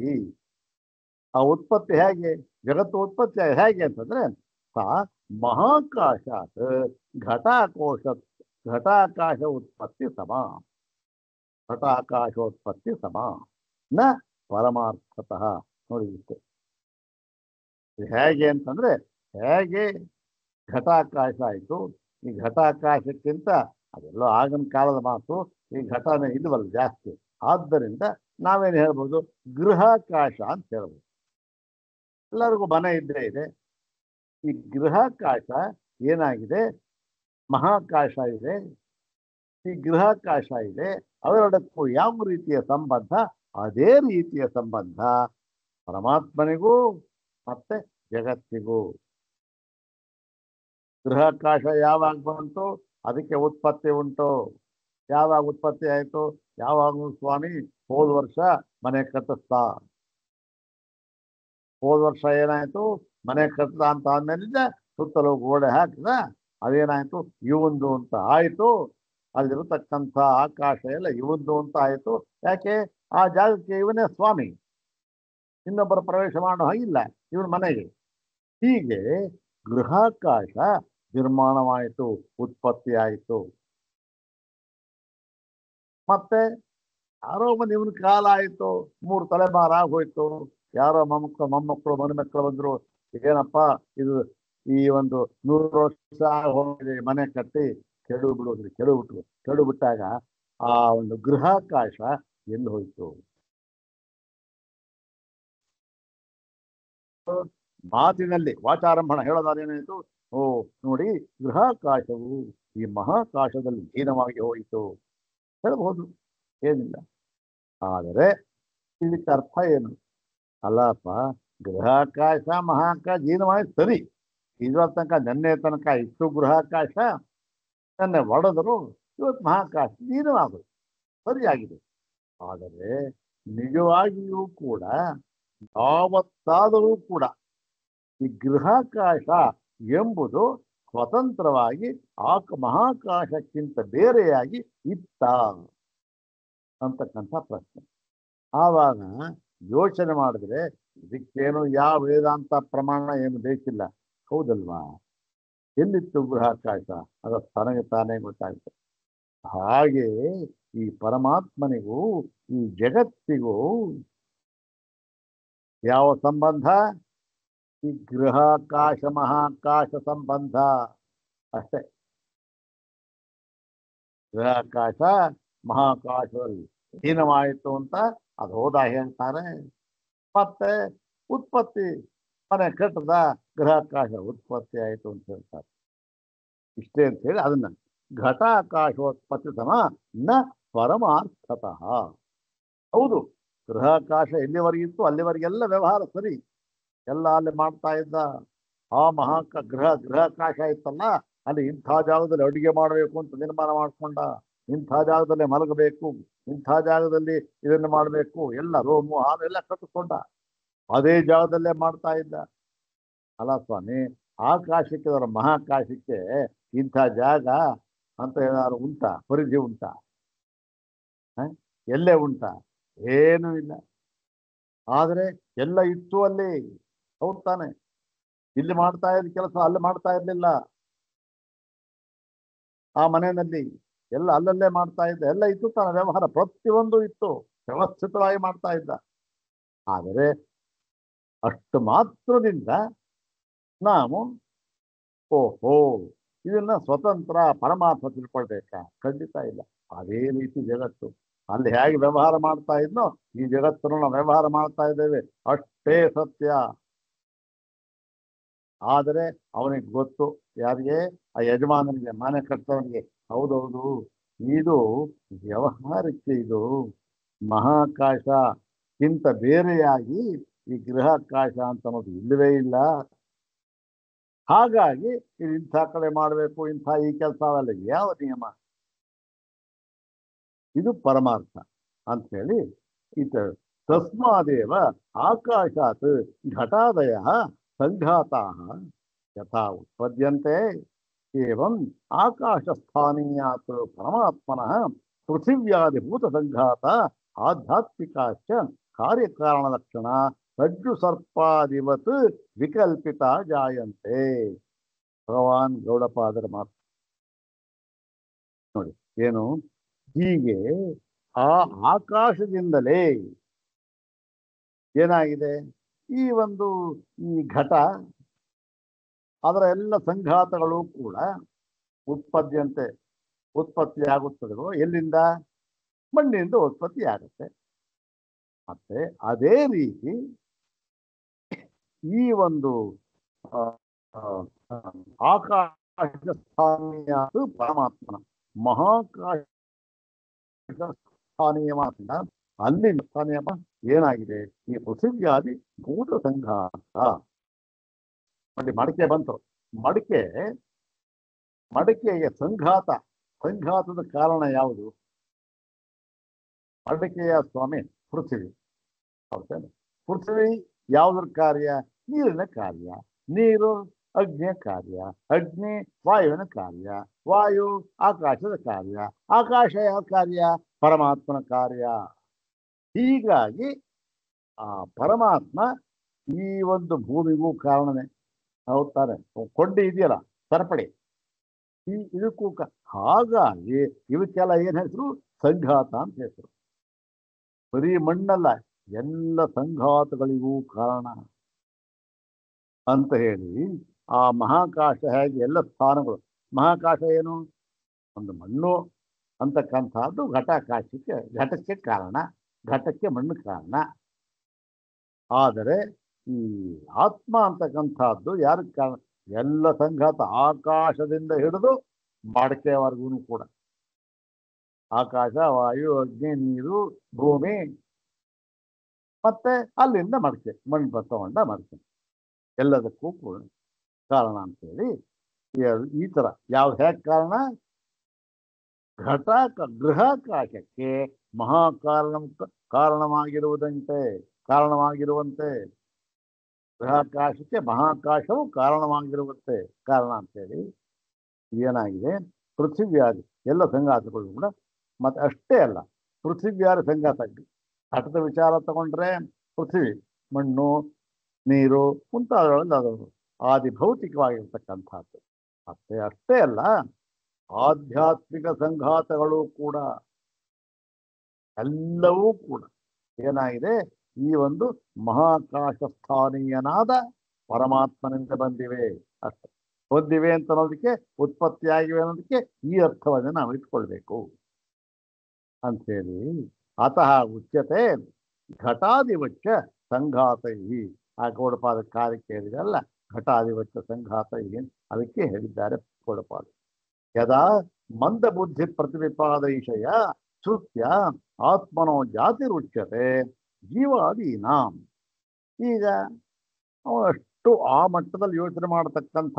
ಆ ಉತ್ಪತ್ತಿ ಹೇಗೆ? ಜಗತ್ತು ಉತ್ಪತ್ತಿ ಹೇಗೆ ಅಂತಂದ್ರೆ ಸಾ ಮಹಾಕಾಶಾತ್ ಘಟಾಕಾಶ ಉತ್ಪತ್ತಿ ಸಮ, ಘಟಾಕಾಶೋತ್ಪತ್ತಿ ಸಮ ನ ಪರಮಾರ್ಥತಃ. ನೋಡಿ ಇಷ್ಟೇ. ಹೇಗೆ ಅಂತಂದ್ರೆ ಹೇಗೆ ಘಟಾಕಾಶ ಆಯಿತು, ಈ ಘಟಾಕಾಶಕ್ಕಿಂತ ಅದೆಲ್ಲೋ ಆಗಿನ ಕಾಲದ ಮಾತು, ಈ ಘಟನೆ ಇಲ್ವಲ್ಲ ಜಾಸ್ತಿ. ಆದ್ದರಿಂದ ನಾವೇನು ಹೇಳ್ಬೋದು? ಗೃಹಾಕಾಶ ಅಂತ ಹೇಳ್ಬೋದು. ಎಲ್ಲರಿಗೂ ಮನೆ ಇದ್ದೇ ಇದೆ. ಈ ಗೃಹಾಕಾಶ ಏನಾಗಿದೆ? ಮಹಾಕಾಶ ಇದೆ, ಈ ಗೃಹಾಕಾಶ ಇದೆ. ಅವೆರಡಕ್ಕೂ ಯಾವ ರೀತಿಯ ಸಂಬಂಧ? ಅದೇ ರೀತಿಯ ಸಂಬಂಧ ಪರಮಾತ್ಮನಿಗೂ ಮತ್ತೆ ಜಗತ್ತಿಗೂ. ಗೃಹಾಕಾಶ ಯಾವಾಗ ಬಂತು? ಅದಕ್ಕೆ ಉತ್ಪತ್ತಿ ಉಂಟು. ಯಾವಾಗ ಉತ್ಪತ್ತಿ ಆಯಿತು? ಯಾವಾಗಲೂ ಸ್ವಾಮಿ ಹೋದ ವರ್ಷ ಮನೆ ಕಟ್ಟಿಸ್ತಾ, ಹೋದ ವರ್ಷ ಏನಾಯ್ತು ಮನೆ ಕಟ್ಟದ ಅಂತ ಆದ್ಮೇಲಿಂದ ಸುತ್ತಲೂ ಗೋಡೆ ಹಾಕಿದ, ಅದೇನಾಯ್ತು ಇವಂದು ಅಂತ ಆಯ್ತು. ಅಲ್ಲಿರತಕ್ಕಂಥ ಆಕಾಶ ಎಲ್ಲ ಇವಂದು ಅಂತ ಆಯ್ತು. ಯಾಕೆ? ಆ ಜಾಗಕ್ಕೆ ಇವನೇ ಸ್ವಾಮಿ, ಇನ್ನೊಬ್ಬರ ಪ್ರವೇಶ ಮಾಡೋ ಹಾಗಿಲ್ಲ ಇವನ ಮನೆಗೆ. ಹೀಗೆ ಗೃಹಾಕಾಶ ನಿರ್ಮಾಣವಾಯಿತು, ಉತ್ಪತ್ತಿ ಆಯಿತು. ಮತ್ತೆ ಯಾರೋ ಬಂದು ಇವನ ಕಾಲ ಆಯಿತು, 3 ತಲೆಮಾರು ಆಗೋಯ್ತು, ಯಾರೋ ಮೊಮ್ಮಕ್ಕಳು ಮನೆಮಕ್ಕಳು ಬಂದ್ರು, ಏನಪ್ಪ ಇದು ಈ ಒಂದು 100 ವರ್ಷ ಹೋಗಿದೆ ಮನೆ ಕಟ್ಟಿ ಕೆಡು ಬಿಡೋದ್ರಿ, ಕೆಡು ಬಿಟ್ಟಾಗ ಆ ಒಂದು ಗೃಹಾಕಾಶ ಎಲ್ಲಿ ಹೋಯ್ತು? ಮಾತಿನಲ್ಲಿ ವಾಚಾರಂಭಣ ಹೇಳೋದಾರೇನಾಯ್ತು? ಓ ನೋಡಿ, ಗೃಹಾಕಾಶವು ಈ ಮಹಾಕಾಶದಲ್ಲಿ ಲೀನವಾಗಿ ಹೋಯಿತು ಹೇಳಬಹುದು, ಏನಿಲ್ಲ. ಆದರೆ ಇದಕ್ಕೆ ಅರ್ಥ ಏನು? ಅಲ್ಲಪ್ಪ, ಗೃಹಾಕಾಶ ಮಹಾಕಾಶ ಲೀನವಾಗಿ ಸರಿ, ಇದರ ತನಕ ನೆನ್ನೆ ತನಕ ಇಷ್ಟು ಗೃಹಾಕಾಶ, ನೆನ್ನೆ ಒಡೆದರು, ಇವತ್ತು ಮಹಾಕಾಶ ಲೀನವಾಗೋದು ಸರಿಯಾಗಿದೆ. ಆದರೆ ನಿಜವಾಗಿಯೂ ಕೂಡ ಯಾವತ್ತಾದರೂ ಕೂಡ ಈ ಗೃಹಾಕಾಶ ಎಂಬುದು ಸ್ವತಂತ್ರವಾಗಿ ಮಹಾಕಾಶಕ್ಕಿಂತ ಬೇರೆಯಾಗಿ ಇತ್ತ ಅಂತಕ್ಕಂಥ ಪ್ರಶ್ನೆ. ಆವಾಗ ಯೋಚನೆ ಮಾಡಿದ್ರೆ ಇದಕ್ಕೇನು ಯಾವ ವೇದಾಂತ ಪ್ರಮಾಣ ಏನು ಬೇಕಿಲ್ಲ, ಹೌದಲ್ವಾ? ಎಲ್ಲಿತ್ತು ಗೃಹಾಕಾಶ? ಅದು ತನಗೆ ತಾನೇ ಗೊತ್ತಾಗುತ್ತೆ. ಹಾಗೆ ಈ ಪರಮಾತ್ಮನಿಗೂ ಈ ಜಗತ್ತಿಗೂ ಯಾವ ಸಂಬಂಧ? ಈ ಗೃಹಾಕಾಶ ಮಹಾಕಾಶ ಸಂಬಂಧ ಅಷ್ಟೇ. ಗೃಹಾಕಾಶ ಮಹಾಕಾಶದಲ್ಲಿ ಲೀನವಾಯಿತು ಅಂತ ಅದು ಹೋದ ಹೇಳ್ತಾರೆ. ಮತ್ತೆ ಉತ್ಪತ್ತಿ, ಮನೆ ಕಟ್ಟದ ಗೃಹಾಕಾಶ ಉತ್ಪತ್ತಿ ಆಯಿತು ಅಂತ ಹೇಳ್ತಾರೆ. ಇಷ್ಟೇ ಅಂತ ಹೇಳಿ ಅದನ್ನ ಘಟಾಕಾಶೋತ್ಪತ್ತಿ ಸಮ ನ ಪರಮಾರ್ಥತಃ. ಹೌದು, ಗೃಹಾಕಾಶ ಎಲ್ಲಿವರೆಗಿತ್ತು ಅಲ್ಲಿವರೆಗೆಲ್ಲ ವ್ಯವಹಾರ ಸರಿ, ಎಲ್ಲ ಅಲ್ಲಿ ಮಾಡ್ತಾ ಇದ್ದ. ಆ ಗೃಹಾಕಾಶ ಇತ್ತಲ್ಲ, ಅಲ್ಲಿ ಇಂಥ ಜಾಗದಲ್ಲಿ ಅಡುಗೆ ಮಾಡಬೇಕು ಅಂತ ನಿರ್ಮಾಣ ಮಾಡ್ಕೊಂಡ, ಇಂಥ ಜಾಗದಲ್ಲಿ ಮಲಗಬೇಕು, ಇಂಥ ಜಾಗದಲ್ಲಿ ಇದನ್ನು ಮಾಡಬೇಕು, ಎಲ್ಲ ರೋಮು ಹಾಲು ಎಲ್ಲ ಕಟ್ಟಿಸ್ಕೊಂಡ, ಅದೇ ಜಾಗದಲ್ಲೇ ಮಾಡ್ತಾ ಇದ್ದ. ಅಲ್ಲ ಸ್ವಾಮಿ, ಆಕಾಶಕ್ಕೆ ಅದರ ಮಹಾಕಾಶಕ್ಕೆ ಇಂಥ ಜಾಗ ಅಂತ ಏನಾದ್ರು ಉಂಟಾ? ಪರಿಧಿ ಉಂಟಾ? ಎಲ್ಲೇ ಉಂಟಾ? ಏನೂ ಇಲ್ಲ. ಆದರೆ ಎಲ್ಲ ಇತ್ತು ಅಲ್ಲಿ, ಹೌದು ತಾನೆ? ಇಲ್ಲಿ ಮಾಡ್ತಾ ಇದ್ದ ಕೆಲಸ ಅಲ್ಲಿ ಮಾಡ್ತಾ ಇರ್ಲಿಲ್ಲ. ಆ ಮನೆಯಲ್ಲಿ ಎಲ್ಲ ಅಲ್ಲಲ್ಲೇ ಮಾಡ್ತಾ ಇದ್ದ, ಎಲ್ಲ ಇತ್ತು ತಾನೆ, ವ್ಯವಹಾರ ಪ್ರತಿಯೊಂದು ಇತ್ತು, ವ್ಯವಸ್ಥಿತವಾಗಿ ಮಾಡ್ತಾ ಇದ್ದ. ಆದರೆ ಅಷ್ಟು ಮಾತ್ರದಿಂದ ನಾವು ಓಹೋ ಇದನ್ನ ಸ್ವತಂತ್ರ ಪರಮಾತ್ಮ ತಿಳ್ಕೊಳ್ಬೇಕಾ? ಖಂಡಿತ ಇಲ್ಲ. ಅದೇ ರೀತಿ ಜಗತ್ತು ಅಲ್ಲಿ ಹೇಗೆ ವ್ಯವಹಾರ ಮಾಡ್ತಾ ಇದ್ನೋ ಈ ಜಗತ್ತನ್ನು ನಾವು ವ್ಯವಹಾರ ಮಾಡ್ತಾ ಇದ್ದೇವೆ, ಅಷ್ಟೇ ಸತ್ಯ. ಆದರೆ ಅವನಿಗೆ ಗೊತ್ತು, ಯಾರಿಗೆ? ಆ ಯಜಮಾನನಿಗೆ, ಮನೆ ಕಟ್ಟೋನಿಗೆ, ಹೌದೌದು ಇದು ವ್ಯವಹಾರಕ್ಕೆ, ಇದು ಮಹಾಕಾಶಕ್ಕಿಂತ ಬೇರೆಯಾಗಿ ಈ ಗೃಹಾಕಾಶ ಅಂತ ಅನ್ನೋದು ಇಲ್ಲವೇ ಇಲ್ಲ. ಹಾಗಾಗಿ ಇದು ಇಂಥ ಕಡೆ ಮಾಡಬೇಕು, ಇಂಥ ಈ ಕೆಲಸ ಅಲ್ಲ, ಯಾವ ನಿಯಮ? ಇದು ಪರಮಾರ್ಥ ಅಂತ ಹೇಳಿ ತಸ್ಮಾದೇವ ಆಕಾಶಾತ್ ಘಟಾದಯ ಸಂಘಾತಾ ಯಥಾ ಉತ್ಪದ್ಯಂತೆ ಏವಂ ಆಕಾಶಸ್ಥಾನೀಯಾತ್ ಪರಮಾತ್ಮನಃ ಪೃಥಿವ್ಯಾದಿಭೂತ ಸಂಘಾತ ಆಧ್ಯಾತ್ಮಿಕಾಶ್ಚ ಕಾರ್ಯಕಾರಣ ಲಕ್ಷಣ ರಜ್ಜು ಸರ್ಪಾದಿವತ್ ವಿಕಲ್ಪಿತ ಜಾಯಂತೆ. ಭಗವಾನ್ ಗೌಡಪಾದರ ಮಾತು ನೋಡಿ ಏನು. ಹೀಗೆ ಆ ಆಕಾಶದಿಂದಲೇ ಏನಾಗಿದೆ, ಈ ಘಟ ಅದರ ಎಲ್ಲ ಸಂಘಾತಗಳು ಕೂಡ ಉತ್ಪತ್ತಿ ಆಗುತ್ತದೆ. ಎಲ್ಲಿಂದ? ಮಣ್ಣಿನಿಂದ ಉತ್ಪತ್ತಿ ಆಗುತ್ತೆ. ಮತ್ತೆ ಅದೇ ರೀತಿ ಈ ಆಕಾಶ ಸ್ಥಾನೀಯ ಪರಮಾತ್ಮನ ಮಹಾಕಾಶ ಸ್ಥಾನೀಯವಾದ ಅಲ್ಲಿ ಸ್ಥಾನೀಯ ಏನಾಗಿದೆ? ಈ ಪೃಥಿವ್ಯಾದಿ ಭೂತ ಸಂಘಾತ. ನೋಡಿ, ಮಡಿಕೆ ಬಂತು. ಮಡಿಕೆಗೆ ಸಂಘಾತದ ಕಾರಣ ಯಾವುದು? ಅಡಿಕೆಯ ಸ್ವಾಮಿ ಪೃಥ್ವಿ. ಹೌದೇನು? ಪೃಥ್ವಿ ಯಾವುದ್ರ ಕಾರ್ಯ? ನೀರಿನ ಕಾರ್ಯ. ನೀರು ಅಗ್ನಿಯ ಕಾರ್ಯ. ಅಗ್ನಿ ವಾಯುವಿನ ಕಾರ್ಯ. ವಾಯು ಆಕಾಶದ ಕಾರ್ಯ. ಆಕಾಶ ಯಾವ ಕಾರ್ಯ? ಪರಮಾತ್ಮನ ಕಾರ್ಯ. ಹೀಗಾಗಿ ಆ ಪರಮಾತ್ಮ ಈ ಒಂದು ಭೂಮಿಗೂ ಕಾರಣನೇ. ಹೌದಾನೆ? ಕೊಂಡಿ ಇದೆಯಲ್ಲ, ಸರಪಳಿ, ಇದಕ್ಕೂ ಹಾಗಾಗಿ ಇವಕ್ಕೆಲ್ಲ ಏನ್ ಹೆಸರು? ಸಂಘಾತ ಅಂತ ಹೆಸರು. ಬರೀ ಮಣ್ಣಲ್ಲ, ಎಲ್ಲ ಸಂಘಾತಗಳಿಗೂ ಕಾರಣ ಅಂತ ಹೇಳಿ ಆ ಮಹಾಕಾಶ ಹೇಗೆ ಎಲ್ಲ ಸ್ಥಾನಗಳು. ಮಹಾಕಾಶ ಏನು? ಒಂದು ಮಣ್ಣು ಅಂತಕ್ಕಂಥದ್ದು ಘಟಕ್ಕೆ ಕಾರಣ, ಘಟಕ್ಕೆ ಮಣ್ಣು ಕಾರಣ. ಆದರೆ ಈ ಆತ್ಮ ಅಂತಕ್ಕಂಥದ್ದು ಯಾರಿಗೆ ಕಾರಣ? ಎಲ್ಲ ಸಂಘಾತ, ಆಕಾಶದಿಂದ ಹಿಡಿದು ಮಡಕೆವರೆಗೂ ಕೂಡ. ಆಕಾಶ, ವಾಯು, ಅಗ್ನಿ, ನೀರು, ಭೂಮಿ, ಮತ್ತೆ ಅಲ್ಲಿಂದ ಮಡಕೆ, ಮಣ್ಣು ತಗೊಂಡ ಮಡಕೆ, ಎಲ್ಲದಕ್ಕೂ ಕೂಡ ಕಾರಣ ಅಂತೇಳಿ ಈ ತರ ಯಾವ್ದು ಹೇಗೆ ಕಾರಣ? ಗೃಹಾಕಾಶಕ್ಕೆ ಕಾರಣವಾಗಿರುವಂತೆ ಗೃಹಾಕಾಶಕ್ಕೆ ಮಹಾಕಾಶವು ಕಾರಣವಾಗಿರುವಂತೆ ಕಾರಣ ಅಂತೇಳಿ ಏನಾಗಿದೆ? ಪೃಥಿವ್ಯಾದಿ ಎಲ್ಲ ಸಂಘಾತಗಳು ಕೂಡ. ಮತ್ತೆ ಅಷ್ಟೇ ಅಲ್ಲ, ಪೃಥಿವ್ಯಾದಿ ಸಂಘಾತ, ಘಟದ ವಿಚಾರ ತಗೊಂಡ್ರೆ ಪೃಥ್ವಿ, ಮಣ್ಣು, ನೀರು ಮುಂತಾದವುಗಳಲ್ಲಿ ಅದು ಆದಿಭೌತಿಕವಾಗಿರ್ತಕ್ಕಂಥದ್ದು. ಅಷ್ಟೇ ಅಲ್ಲ, ಆಧ್ಯಾತ್ಮಿಕ ಸಂಘಾತಗಳು ಕೂಡ ಎಲ್ಲವೂ ಕೂಡ ಏನಾಗಿದೆ? ಈ ಒಂದು ಮಹಾಕಾಶ ಸ್ಥಾನೀಯನಾದ ಪರಮಾತ್ಮನಿಂದ ಬಂದಿವೆ. ಅಷ್ಟೆ. ಹೊಂದಿವೆ ಅಂತ ಅನ್ನೋದಕ್ಕೆ, ಉತ್ಪತ್ತಿಯಾಗಿವೆ ಅನ್ನೋದಕ್ಕೆ ಈ ಅರ್ಥವನ್ನು ನಾವು ಇಟ್ಕೊಳ್ಬೇಕು ಅಂಥೇಳಿ. ಅತಃ ಉಚ್ಯತೆ ಘಟಾದಿವಚ್ಚ ಸಂಘಾತೈ. ಆ ಗೌಡಪಾದ ಕಾರ್ಯ ಕೇಳಿದಲ್ಲ, ಘಟಾದಿವಚ್ಚ ಸಂಘಾತೈ, ಅದಕ್ಕೆ ಹೇಳಿದ್ದಾರೆ ಗೌಡಪಾದ. ಯದಾ ಮಂದ ಬುದ್ಧಿ ಪ್ರತಿವಿಪಾದೈಷಯ ಶ್ರುತ್ಯ ಆತ್ಮನೋ ಜಾತಿರುಚ್ಯತೆ ಜೀವಾದೀನಾಂ. ಈಗ ಅವನಷ್ಟು ಆ ಮಟ್ಟದಲ್ಲಿ ಯೋಚನೆ ಮಾಡತಕ್ಕಂಥ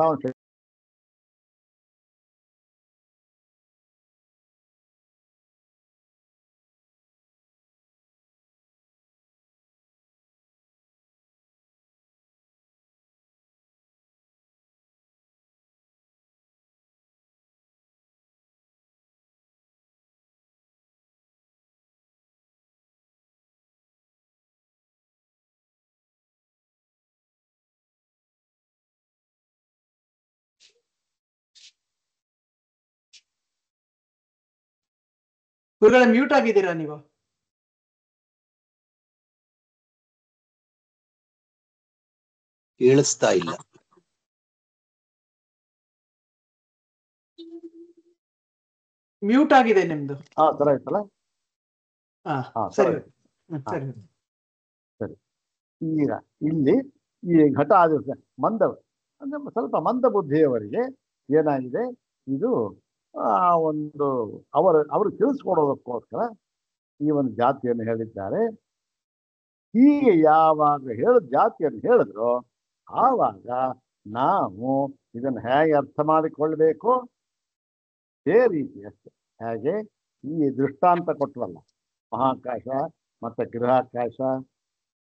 ಗುರುಗಳೇ ಮ್ಯೂಟ್ ಆಗಿದ್ದೀರಾ ನೀವು? ಕೇಳಿಸ್ತಾ ಇಲ್ಲ. ಮ್ಯೂಟ್ ಆಗಿದೆ ನಿಮ್ದು. ತರ ಆಯ್ತಲ್ಲ. ಸರಿ ಸರಿ. ಈಗ ಇಲ್ಲಿ ಈ ಘಟ ಆದ ಮಂದ ಅಂದ್ರೆ ಸ್ವಲ್ಪ ಮಂದ ಬುದ್ಧಿಯವರಿಗೆ ಏನಾಗಿದೆ? ಇದು ಒಂದು ಅವರು ತಿಳಿಸ್ಕೊಡೋದಕ್ಕೋಸ್ಕರ ಈ ಒಂದು ಜಾತಿಯನ್ನು ಹೇಳಿದ್ದಾರೆ. ಹೀಗೆ ಯಾವಾಗ ಜಾತಿಯನ್ನು ಹೇಳಿದ್ರು, ಆವಾಗ ನಾವು ಇದನ್ನು ಹೇಗೆ ಅರ್ಥ ಮಾಡಿಕೊಳ್ಬೇಕು? ಅದೇ ರೀತಿ ಅಷ್ಟೆ. ಹೇಗೆ ಈ ದೃಷ್ಟಾಂತ ಕೊಟ್ಟರಲ್ಲ, ಮಹಾಕಾಶ ಮತ್ತೆ ಗೃಹಾಕಾಶ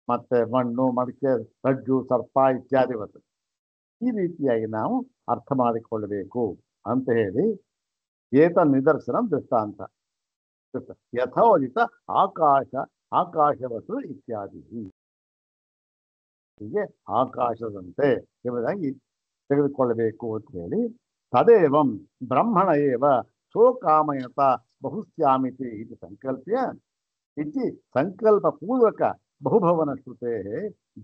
ಮತ್ತೆ ಮಣ್ಣು, ಮಡಿಕೆ, ರಜ್ಜು, ಸರ್ಪ ಇತ್ಯಾದಿ ಬರ್ತದೆ. ಈ ರೀತಿಯಾಗಿ ನಾವು ಅರ್ಥ ಮಾಡಿಕೊಳ್ಬೇಕು ಅಂತ ಹೇಳಿ ಏತ ನಿದರ್ಶನ ದೃಷ್ಟಾಂತ ಯಥೋಜಿತ ಆಕಾಶವಸ್ತು ಇತ್ಯಾದಿ. ಹೀಗೆ ಆಕಾಶದಂತೆ ಎಂಬುದಾಗಿ ತೆಗೆದುಕೊಳ್ಳಬೇಕು ಅಂತ ಹೇಳಿ. ತದೇವಂ ಬ್ರಹ್ಮಣ ಏವ ಸೋಕಾಮಯತ ಬಹುಸ್ಯಾಮಿತಿ ಇದು ಸಂಕಲ್ಪ್ಯ ಇತಿ ಸಂಕಲ್ಪಪೂರ್ವಕ ಬಹುಭವನ ಶ್ರುತೆ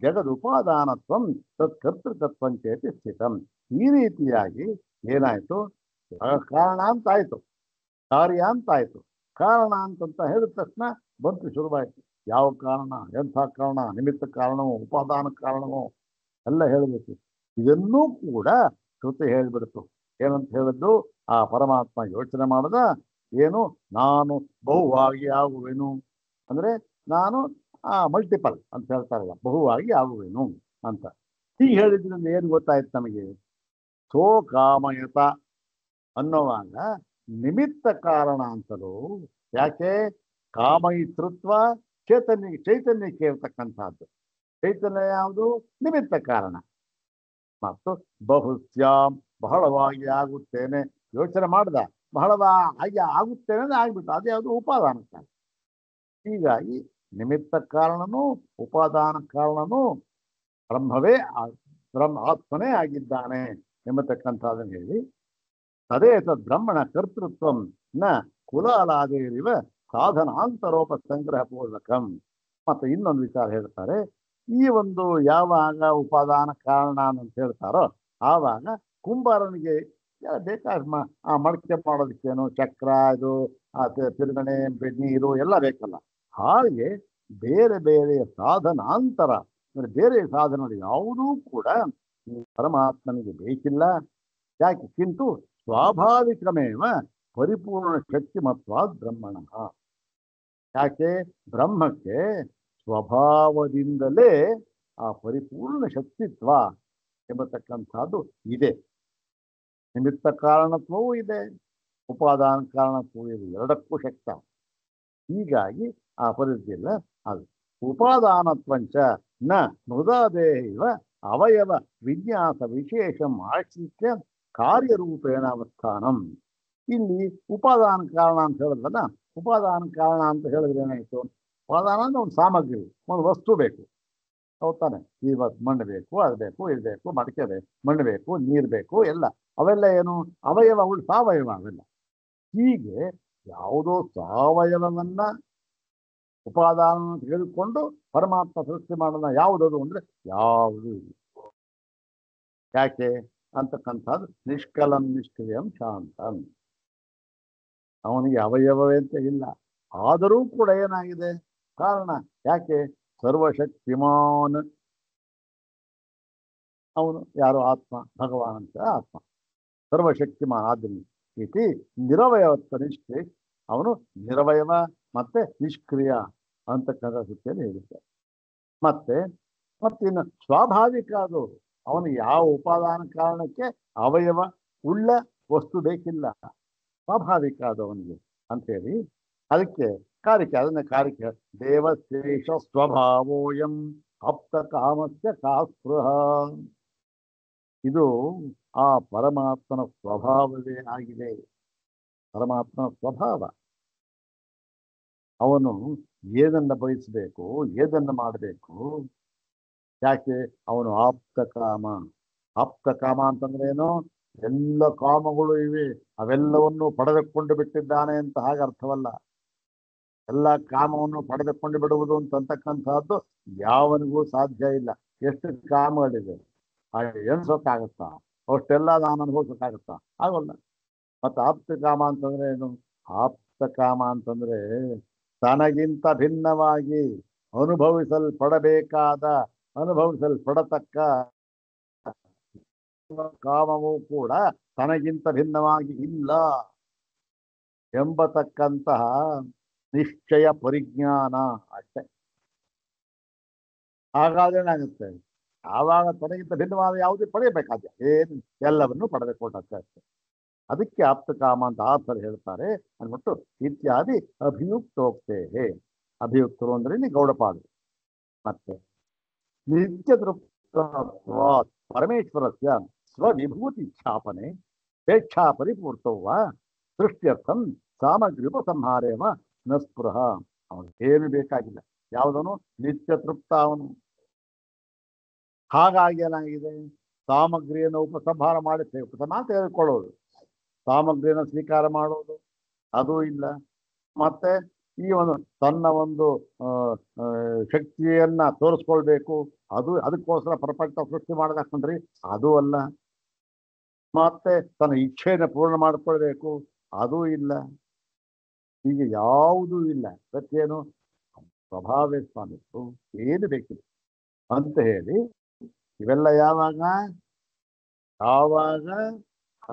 ಜಗದುಪಾದಾನತ್ವಂ ತತ್ಕರ್ತೃತ್ವಂಚೇತಿ ಸ್ಥಿತಂ. ಈ ರೀತಿಯಾಗಿ ಏನಾಯ್ತು? ಕಾರಣ ಅಂತಾಯ್ತು, ಕಾರ್ಯ ಅಂತಾಯ್ತು. ಕಾರಣ ಅಂತಂತ ಹೇಳಿದ ತಕ್ಷಣ ಬಂತು, ಶುರುವಾಯ್ತು. ಯಾವ ಕಾರಣ, ಎಂಥ ಕಾರಣ, ನಿಮಿತ್ತ ಕಾರಣವೋ ಉಪಾದಾನ ಕಾರಣವೋ ಎಲ್ಲ ಹೇಳಬೇಕು. ಇದನ್ನೂ ಕೂಡ ಶ್ರುತಿ ಹೇಳಿಬಿಡ್ತು. ಏನಂತ ಹೇಳಿದ್ದು? ಆ ಪರಮಾತ್ಮ ಯೋಚನೆ ಮಾಡದ ಏನು? ನಾನು ಬಹುವಾಗಿ ಆಗುವೆನು ಅಂದ್ರೆ ನಾನು ಮಲ್ಟಿಪಲ್ ಅಂತ ಹೇಳ್ತಾರಲ್ಲ, ಬಹುವಾಗಿ ಆಗುವೆನು ಅಂತ. ಹೀಗೆ ಹೇಳಿದ್ರಿಂದ ಏನು ಗೊತ್ತಾಯ್ತು ನಮಗೆ? ಸೋಕಾಮಯತ ಅನ್ನೋವಾಗ ನಿಮಿತ್ತ ಕಾರಣ ಅಂತಲೂ, ಯಾಕೆ ಕಾಮಯಿತೃತ್ವ ಚೈತನ್ಯಕ್ಕೆ ಇರತಕ್ಕಂಥದ್ದು. ಚೈತನ್ಯ ಯಾವುದು? ನಿಮಿತ್ತ ಕಾರಣ. ಮತ್ತು ಬಹುಶ್ಯಾಂ ಬಹಳವಾಗಿ ಆಗುತ್ತೇನೆ ಯೋಚನೆ ಮಾಡ್ದ, ಬಹಳವಾಗಿ ಆಗುತ್ತೇನೆ ಅಂದ್ರೆ ಆಗ್ಬಿಟ್ಟು ಅದು ಯಾವುದು? ಉಪಾದಾನ ಕಾರಣ. ಹೀಗಾಗಿ ನಿಮಿತ್ತ ಕಾರಣನೂ ಉಪಾದಾನ ಕಾರಣನೂ ಬ್ರಹ್ಮವೇ ಆತ್ಮನೇ ಆಗಿದ್ದಾನೆ ಎಂಬತಕ್ಕಂಥದ್ದನ್ನು ಹೇಳಿ, ತದೇ ತದ್ ಬ್ರಹ್ಮಣ ಕರ್ತೃತ್ವ ನ ಕುಲಾಲಾದೇರಿವ ಸಾಧನಾಂತರೋಪ ಸಂಗ್ರಹ ಪೂರ್ವಕಂ. ಮತ್ತು ಇನ್ನೊಂದು ವಿಚಾರ ಹೇಳ್ತಾರೆ, ಈ ಒಂದು ಯಾವಾಗ ಉಪಾದಾನ ಕಾರಣ ಅಂತ ಹೇಳ್ತಾರೋ ಆವಾಗ ಕುಂಬಾರನಿಗೆ ಬೇಕಾದ ಮಡಕೆ ಮಾಡೋದಕ್ಕೇನು ಚಕ್ರ, ಇದು ತಿರುಗಣೆ, ನೀರು ಎಲ್ಲ ಬೇಕಲ್ಲ. ಹಾಗೆ ಬೇರೆ ಬೇರೆ ಸಾಧನಾಂತರ ಅಂದ್ರೆ ಬೇರೆ ಸಾಧನಗಳು ಯಾವುದೂ ಕೂಡ ಪರಮಾತ್ಮನಿಗೆ ಬೇಕಿಲ್ಲ. ಯಾಕೆ? ಕಿಂತು ಸ್ವಾಭಾವಿಕಮೇವ ಪರಿಪೂರ್ಣ ಶಕ್ತಿಮತ್ವಾದ್ ಬ್ರಹ್ಮಣ. ಯಾಕೆ? ಬ್ರಹ್ಮಕ್ಕೆ ಸ್ವಭಾವದಿಂದಲೇ ಆ ಪರಿಪೂರ್ಣ ಶಕ್ತಿತ್ವ ಎಂಬತಕ್ಕಂಥದ್ದು ಇದೆ. ನಿಮಿತ್ತ ಕಾರಣತ್ವವೂ ಇದೆ, ಉಪಾದಾನ ಕಾರಣತ್ವವೂ ಇದೆ, ಎರಡಕ್ಕೂ ಶಕ್ತ. ಹೀಗಾಗಿ ಆ ಪರಿಸ್ಥಿತಿಯಲ್ಲ ಅದು ಉಪಾದಾನತ್ವಂಚ ನ ಮೃದಾದೇವ ಅವಯವ ವಿನ್ಯಾಸ ವಿಶೇಷಂ ಆಶ್ರಿತ್ಯ ಕಾರ್ಯರೂಪೇಣ ಅವಸ್ಥಾನಂ. ಇಲ್ಲಿ ಉಪಾದಾನ ಕಾರಣ ಅಂತ ಹೇಳಿದ್ರಲ್ಲ, ಉಪಾದಾನ ಕಾರಣ ಅಂತ ಹೇಳಿದ್ರೆ ಏನಾಯಿತು? ಉಪಾದಾನ ಅಂದ್ರೆ ಒಂದು ಸಾಮಗ್ರಿ, ಒಂದು ವಸ್ತು ಬೇಕು, ಹೌದ್ ತಾನೆ? ಇವತ್ತು ಮಣ್ಣು ಬೇಕು, ಅದು ಬೇಕು, ಇದು ಬೇಕು, ಮಡಕೆ ಬೇಕು, ಮಣ್ಣು ಬೇಕು, ನೀರು ಬೇಕು, ಎಲ್ಲ ಅವೆಲ್ಲ ಏನು? ಅವಯವ, ಸಾವಯವ ಅವೆಲ್ಲ. ಹೀಗೆ ಯಾವುದೋ ಸಾವಯವವನ್ನ ಉಪಾದಾನ ತೆಗೆದುಕೊಂಡು ಪರಮಾತ್ಮ ಸೃಷ್ಟಿ ಮಾಡೋಣ ಯಾವುದದು ಅಂದ್ರೆ ಯಾವುದೂ ಇಲ್ಲ. ಯಾಕೆ ಅಂತಕ್ಕಂಥದ್ದು ನಿಷ್ಕಲಂ ನಿಷ್ಕ್ರಿಯಂ ಶಾಂತಂ. ಅವನಿಗೆ ಅವಯವವೇ ಅಂತ ಇಲ್ಲ. ಆದರೂ ಕೂಡ ಏನಾಗಿದೆ? ಕಾರಣ ಯಾಕೆ? ಸರ್ವಶಕ್ತಿಮಾನ್ ಅವನು. ಯಾರು? ಆತ್ಮ, ಭಗವಾನ್ ಅಂತ ಆತ್ಮ ಸರ್ವಶಕ್ತಿಮಾನ್. ಆದ್ದರಿಂದ ಇತಿ ನಿರವಯವತ್ವ ನಿಷ್ಕ್ರಿಯ, ಅವನು ನಿರವಯವ ಮತ್ತೆ ನಿಷ್ಕ್ರಿಯ ಅಂತಕ್ಕಂಥ ಸುತ್ತಿಯಲ್ಲಿ ಹೇಳುತ್ತಾರೆ. ಮತ್ತಿನ್ನು ಸ್ವಾಭಾವಿಕ ಅದು. ಅವನು ಯಾವ ಉಪಾದಾನ ಕಾರಣಕ್ಕೆ ಅವಯವ ಉಳ್ಳ ವಸ್ತು ಬೇಕಿಲ್ಲ, ಸ್ವಾಭಾವಿಕ ಅದು ಅವನಿಗೆ ಅಂತೇಳಿ ಅದಕ್ಕೆ ಕಾರಿಕೆ. ಅದನ್ನ ಕಾರಿಕೆ ದೇವಶೇಷ ಸ್ವಭಾವೋಯಂ ಅಪ್ತ ಕಾಮಸ್ಯ ಕಾಸ್ಪೃಹ. ಇದು ಆ ಪರಮಾತ್ಮನ ಸ್ವಭಾವವೇ ಆಗಿದೆ. ಪರಮಾತ್ಮನ ಸ್ವಭಾವ ಅವನು ಏನನ್ನ ಬಯಸಬೇಕು, ಏನನ್ನ ಮಾಡಬೇಕು. ಯಾಕೆ? ಅವನು ಆಪ್ತ ಕಾಮ. ಆಪ್ತ ಕಾಮ ಅಂತಂದ್ರೆ ಏನು? ಎಲ್ಲ ಕಾಮಗಳು ಇವೆ, ಅವೆಲ್ಲವನ್ನು ಪಡೆದುಕೊಂಡು ಬಿಟ್ಟಿದ್ದಾನೆ ಅಂತ ಹಾಗೆ ಅರ್ಥವಲ್ಲ. ಎಲ್ಲ ಕಾಮವನ್ನು ಪಡೆದುಕೊಂಡು ಬಿಡುವುದು ಅಂತಕ್ಕಂಥದ್ದು ಯಾವನಿಗೂ ಸಾಧ್ಯ ಇಲ್ಲ. ಎಷ್ಟು ಕಾಮಗಳಿದೆ ಹಾಗೆ ಎನ್ಸೋಕ್ಕಾಗತ್ತಾ? ಅಷ್ಟೆಲ್ಲ ನಾನು ಅನುಭವಿಸೋಕ್ಕಾಗತ್ತಾ? ಆಗೋಲ್ಲ. ಮತ್ತು ಆಪ್ತ ಕಾಮ ಅಂತಂದ್ರೆ ಏನು? ಆಪ್ತ ಕಾಮ ಅಂತಂದ್ರೆ ತನಗಿಂತ ಭಿನ್ನವಾಗಿ ಅನುಭವಿಸಲ್ಪಡತಕ್ಕ ಕಾಮವೂ ಕೂಡ ತನಗಿಂತ ಭಿನ್ನವಾಗಿ ಇಲ್ಲ ಎಂಬತಕ್ಕಂತಹ ನಿಶ್ಚಯ ಪರಿಜ್ಞಾನ ಅಷ್ಟೆ. ಹಾಗಾದ್ರೆ ಏನಾಗುತ್ತೆ? ಆವಾಗ ತನಗಿಂತ ಭಿನ್ನವಾದ ಯಾವುದೇ ಪಡೆಯಬೇಕಾದ ಏನು ಎಲ್ಲವನ್ನು ಪಡೆದುಕೊಂಡಷ್ಟೇ ಅಷ್ಟೆ. ಅದಕ್ಕೆ ಆಪ್ತ ಕಾಮ ಅಂತ ಆಸರು ಹೇಳ್ತಾರೆ ಅಂದ್ಬಿಟ್ಟು ಇತ್ಯಾದಿ ಅಭಿಯುಕ್ತೋಕ್ತೇ. ಅಭಿಯುಕ್ತರು ಅಂದ್ರೆ ಇಲ್ಲಿ ಗೌಡಪಾದರು. ಮತ್ತೆ ನಿತ್ಯ ತೃಪ್ತತ್ವಾತ್ ಪರಮೇಶ್ವರಸ್ಯ ಸ್ವವಿಭೂತಿ ಛಾಪನೆ ಸ್ವೇಚ್ಛಾ ಪರಿಪೂರ್ತವ ಸೃಷ್ಟ್ಯರ್ಥಂ ಸಾಮಗ್ರಿ ಉಪಸಂಹಾರೇವ ನ ಸ್ಪೃಹ. ಅವನು ಏನು ಬೇಕಾಗಿಲ್ಲ, ಯಾವುದನು ನಿತ್ಯ ತೃಪ್ತ ಅವನು. ಹಾಗಾಗಿ ಏನಾಗಿದೆ? ಸಾಮಗ್ರಿಯನ್ನು ಉಪಸಂಹಾರ ಮಾಡಿ ಉಪಸಂಹಾರ ತೆಗೆದುಕೊಳ್ಳೋದು, ಸಾಮಗ್ರಿಯನ್ನು ಸ್ವೀಕಾರ ಮಾಡೋದು ಅದೂ ಇಲ್ಲ. ಮತ್ತೆ ಈ ಒಂದು ತನ್ನ ಒಂದು ಶಕ್ತಿಯನ್ನ ತೋರಿಸ್ಕೊಳ್ಬೇಕು, ಅದಕ್ಕೋಸ್ಕರ ಪ್ರಪಂಚ ಸೃಷ್ಟಿ ಮಾಡಬೇಕಂದ್ರಿ ಅದೂ ಅಲ್ಲ. ಮತ್ತೆ ತನ್ನ ಇಚ್ಛೆಯನ್ನು ಪೂರ್ಣ ಮಾಡ್ಕೊಳ್ಬೇಕು ಅದೂ ಇಲ್ಲ. ಹೀಗೆ ಯಾವುದೂ ಇಲ್ಲ. ಪ್ರತಿಯೇನು ಸ್ವಭಾವೇ ಸ್ವಾಮಿತ್ತು, ಏನು ಬೇಕಿಲ್ಲ ಅಂತ ಹೇಳಿ ಇವೆಲ್ಲ ಯಾವಾಗ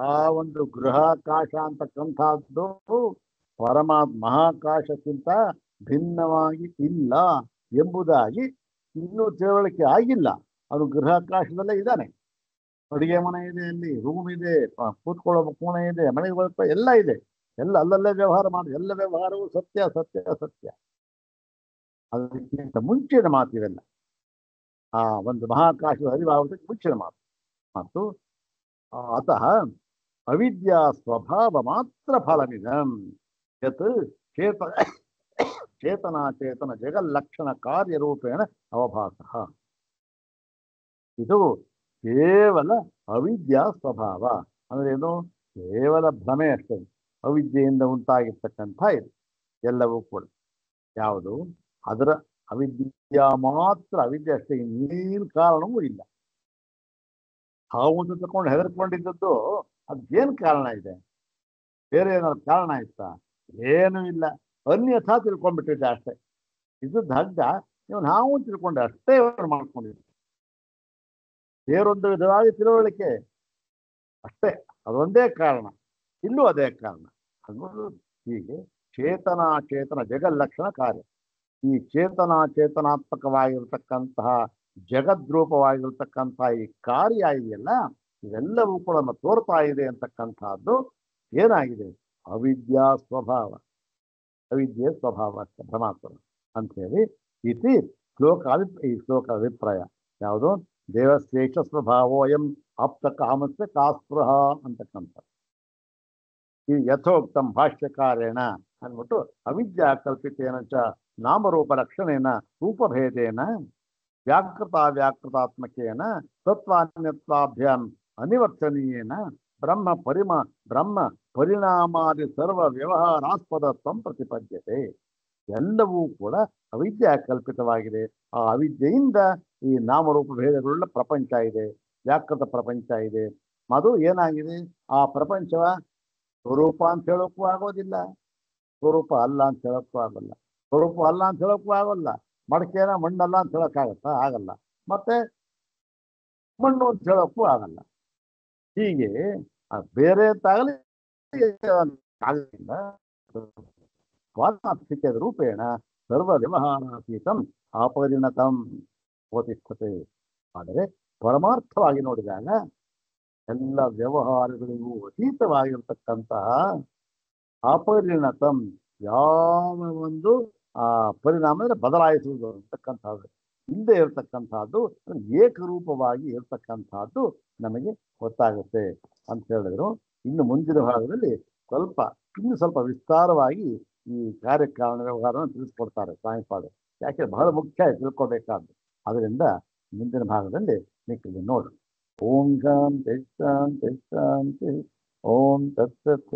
ಆ ಒಂದು ಗೃಹಾಕಾಶ ಅಂತಕ್ಕಂಥದ್ದು ಮಹಾಕಾಶಕ್ಕಿಂತ ಭಿನ್ನವಾಗಿ ಇಲ್ಲ ಎಂಬುದಾಗಿ ಇನ್ನೂ ತಿಳುವಳಿಕೆ ಆಗಿಲ್ಲ. ಅದು ಗೃಹಾಕಾಶದಲ್ಲೇ ಇದ್ದಾನೆ. ಅಡುಗೆ ಮನೆ ಇದೆ, ಅಲ್ಲಿ ರೂಮ್ ಇದೆ, ಕೂತ್ಕೊಳ್ಳೋ ಕೋಣೆ ಇದೆ, ಮನೆಗೆ ಬರುತ್ತೆ, ಎಲ್ಲ ಇದೆ. ಎಲ್ಲ ಅಲ್ಲಲ್ಲೇ ವ್ಯವಹಾರ ಮಾಡಿ, ಎಲ್ಲ ವ್ಯವಹಾರವು ಸತ್ಯ ಸತ್ಯ ಸತ್ಯ. ಅದಕ್ಕಿಂತ ಮುಂಚಿನ ಮಾತು ಇವೆಲ್ಲ. ಆ ಒಂದು ಮಹಾಕಾಶದ ಅರಿವಾಗುವುದಕ್ಕೆ ಮುಂಚಿನ ಮಾತು. ಮತ್ತು ಅತಃ ಅವಿದ್ಯಾ ಸ್ವಭಾವ ಮಾತ್ರ ಫಲಮಿದಂ ಯತ್ ಚೇತ ಚೇತನಾಚೇತನ ಜಗಲ್ಲಕ್ಷಣ ಕಾರ್ಯರೂಪೇಣ ಅವಭಾಸ. ಇದು ಕೇವಲ ಅವಿದ್ಯಾ ಸ್ವಭಾವ ಅಂದ್ರೆ ಏನು? ಕೇವಲ ಭ್ರಮೆ ಅಷ್ಟೇ. ಅವಿದ್ಯೆಯಿಂದ ಉಂಟಾಗಿರ್ತಕ್ಕಂಥ ಇದು ಎಲ್ಲವೂ ಕೂಡ ಯಾವುದು? ಅದರ ಅವಿದ್ಯಾ ಮಾತ್ರ, ಅವಿದ್ಯೆ ಅಷ್ಟೇ, ಇನ್ನೇನು ಕಾರಣವೂ ಇಲ್ಲ. ಹಾವು ಅಂತ ತಕೊಂಡು ಹೆದರ್ಕೊಂಡಿದ್ದದ್ದು ಅದೇನು ಕಾರಣ ಇದೆ? ಬೇರೆ ಏನಾದ್ರು ಕಾರಣ ಇತ್ತಾ? ಏನೂ ಇಲ್ಲ. ಅನ್ಯಥಾ ತಿಳ್ಕೊಂಡ್ಬಿಟ್ಟಿದ್ದೆ ಅಷ್ಟೇ. ಇದ್ದದ್ದು ಹಗ್ಗ, ಇವನು ಹಾವು ತಿಳ್ಕೊಂಡೆ ಅಷ್ಟೇ. ಇವರು ಮಾಡ್ಕೊಂಡಿದ್ದೆ ಬೇರೊಂದು ವಿಧವಾಗಿ ತಿಳುವಳಿಕೆ ಅಷ್ಟೇ. ಅದೊಂದೇ ಕಾರಣ, ಇಲ್ಲೂ ಅದೇ ಕಾರಣ. ಅದು ಹೀಗೆ ಚೇತನಾಚೇತನ ಜಗಲ್ಲಕ್ಷಣ ಕಾರ್ಯ. ಈ ಚೇತನಾಚೇತನಾತ್ಮಕವಾಗಿರ್ತಕ್ಕಂತಹ ಜಗದ್ರೂಪವಾಗಿರ್ತಕ್ಕಂತಹ ಈ ಕಾರ್ಯ ಇದೆಯಲ್ಲ, ಇವೆಲ್ಲವೂ ಕೂಡ ತೋರ್ತಾ ಇದೆ ಅಂತಕ್ಕಂಥದ್ದು ಏನಾಗಿದೆ? ಅವಿದ್ಯಾ ಸ್ವಭಾವ. ಅವಿದ್ಯೆ ಸ್ವಭಾವ ಅಷ್ಟೇ, ಭ್ರಮಾತ್ಮ ಅಂಥೇಳಿ ಇತಿ ಈ ಶ್ಲೋಕ ಅಭಿಪ್ರಾಯ ಯಾವುದು? ದೇವಶ್ರೇಷ್ಠ ಸ್ವಭಾವೋ ಅಯಂ ಆಪ್ತ ಕಾಮಸ್ಯ ಕಾಸ್ಪೃಹ ಅಂತಕ್ಕಂಥ ಈ ಯಥೋಕ್ತಂ ಭಾಷ್ಯಕಾರೇಣ ಅಂದ್ಬಿಟ್ಟು ಅವಿದ್ಯಾ ಕಲ್ಪಿತೇನ ಚ ನಾಮರೂಪ ಲಕ್ಷಣೇನ ರೂಪಭೇದೇನ ವ್ಯಾಕೃತಾತ್ಮಕೇನ ತತ್ವಾನ್ಯತ್ವಾಭ್ಯಾಂ ಅನಿವರ್ತನೀಯೇನ ಬ್ರಹ್ಮ ಪರಿಣಾಮಾದಿ ಸರ್ವ ವ್ಯವಹಾರಾಸ್ಪದತ್ವಂ ಪ್ರತಿಪದ್ಯತೆ. ಎಲ್ಲವೂ ಕೂಡ ಅವಿದ್ಯಾ ಕಲ್ಪಿತವಾಗಿದೆ. ಆ ಅವಿದ್ಯೆಯಿಂದ ಈ ನಾಮರೂಪ ಭೇದಗಳುಳ್ಳ ಪ್ರಪಂಚ ಇದೆ, ವ್ಯಾಕೃತ ಪ್ರಪಂಚ ಇದೆ. ಅದು ಏನಾಗಿದೆ? ಆ ಪ್ರಪಂಚವ ಸ್ವರೂಪ ಅಂತ ಹೇಳೋಕ್ಕೂ ಆಗೋದಿಲ್ಲ, ಸ್ವರೂಪ ಅಲ್ಲ ಅಂತ ಹೇಳೋಕ್ಕೂ ಆಗಲ್ಲ. ಸ್ವರೂಪ ಅಲ್ಲ ಅಂತ ಹೇಳೋಕ್ಕೂ ಆಗೋಲ್ಲ. ಮಡಕೆನ ಮಣ್ಣಲ್ಲ ಅಂತ ಹೇಳೋಕ್ಕಾಗತ್ತಾ? ಆಗಲ್ಲ. ಮತ್ತೆ ಮಣ್ಣು ಅಂತ ಹೇಳೋಕ್ಕೂ ಆಗಲ್ಲ. ಹೀಗೆ ಬೇರೆ ಅಂತಾಗಲಿ ಸ್ವಾತ್ಮಿಕ ರೂಪೇಣ ಸರ್ವ ವ್ಯವಹಾರಾತೀತಂ ಅಪರಿಣತಂ ಉಪತಿಷ್ಠತೆ. ಆದರೆ ಪರಮಾರ್ಥವಾಗಿ ನೋಡಿದಾಗ ಎಲ್ಲ ವ್ಯವಹಾರಗಳಿಗೂ ಅತೀತವಾಗಿರ್ತಕ್ಕಂತಹ ಅಪರಿಣತಂ, ಯಾವ ಒಂದು ಪರಿಣಾಮ ಅಂದರೆ ಬದಲಾಯಿಸುವುದು ಅಂತಕ್ಕಂಥದ್ದು, ಹಿಂದೆ ಇರತಕ್ಕಂಥದ್ದು ಏಕರೂಪವಾಗಿ ಇರ್ತಕ್ಕಂಥದ್ದು ನಮಗೆ ಗೊತ್ತಾಗುತ್ತೆ ಅಂತ ಹೇಳಿದ್ರು. ಇನ್ನು ಮುಂದಿನ ಭಾಗದಲ್ಲಿ ಇನ್ನು ಸ್ವಲ್ಪ ವಿಸ್ತಾರವಾಗಿ ಈ ಕಾರ್ಯಕಾರಣ ವ್ಯವಹಾರವನ್ನು ತಿಳಿಸ್ಕೊಡ್ತಾರೆ ಸಾಯಂಕಾಲ. ಯಾಕೆ ಬಹಳ ಮುಖ್ಯ ತಿಳ್ಕೊಬೇಕಾದ್ದು. ಅದರಿಂದ ಮುಂದಿನ ಭಾಗದಲ್ಲಿ ನಿಮಗೆ ನೋಡ್ರಿ. ಓಂ ಶಾಂತಿ ಶಾಂತಿ ಶಾಂತಿ. ಓಂ ತತ್ಸತ್.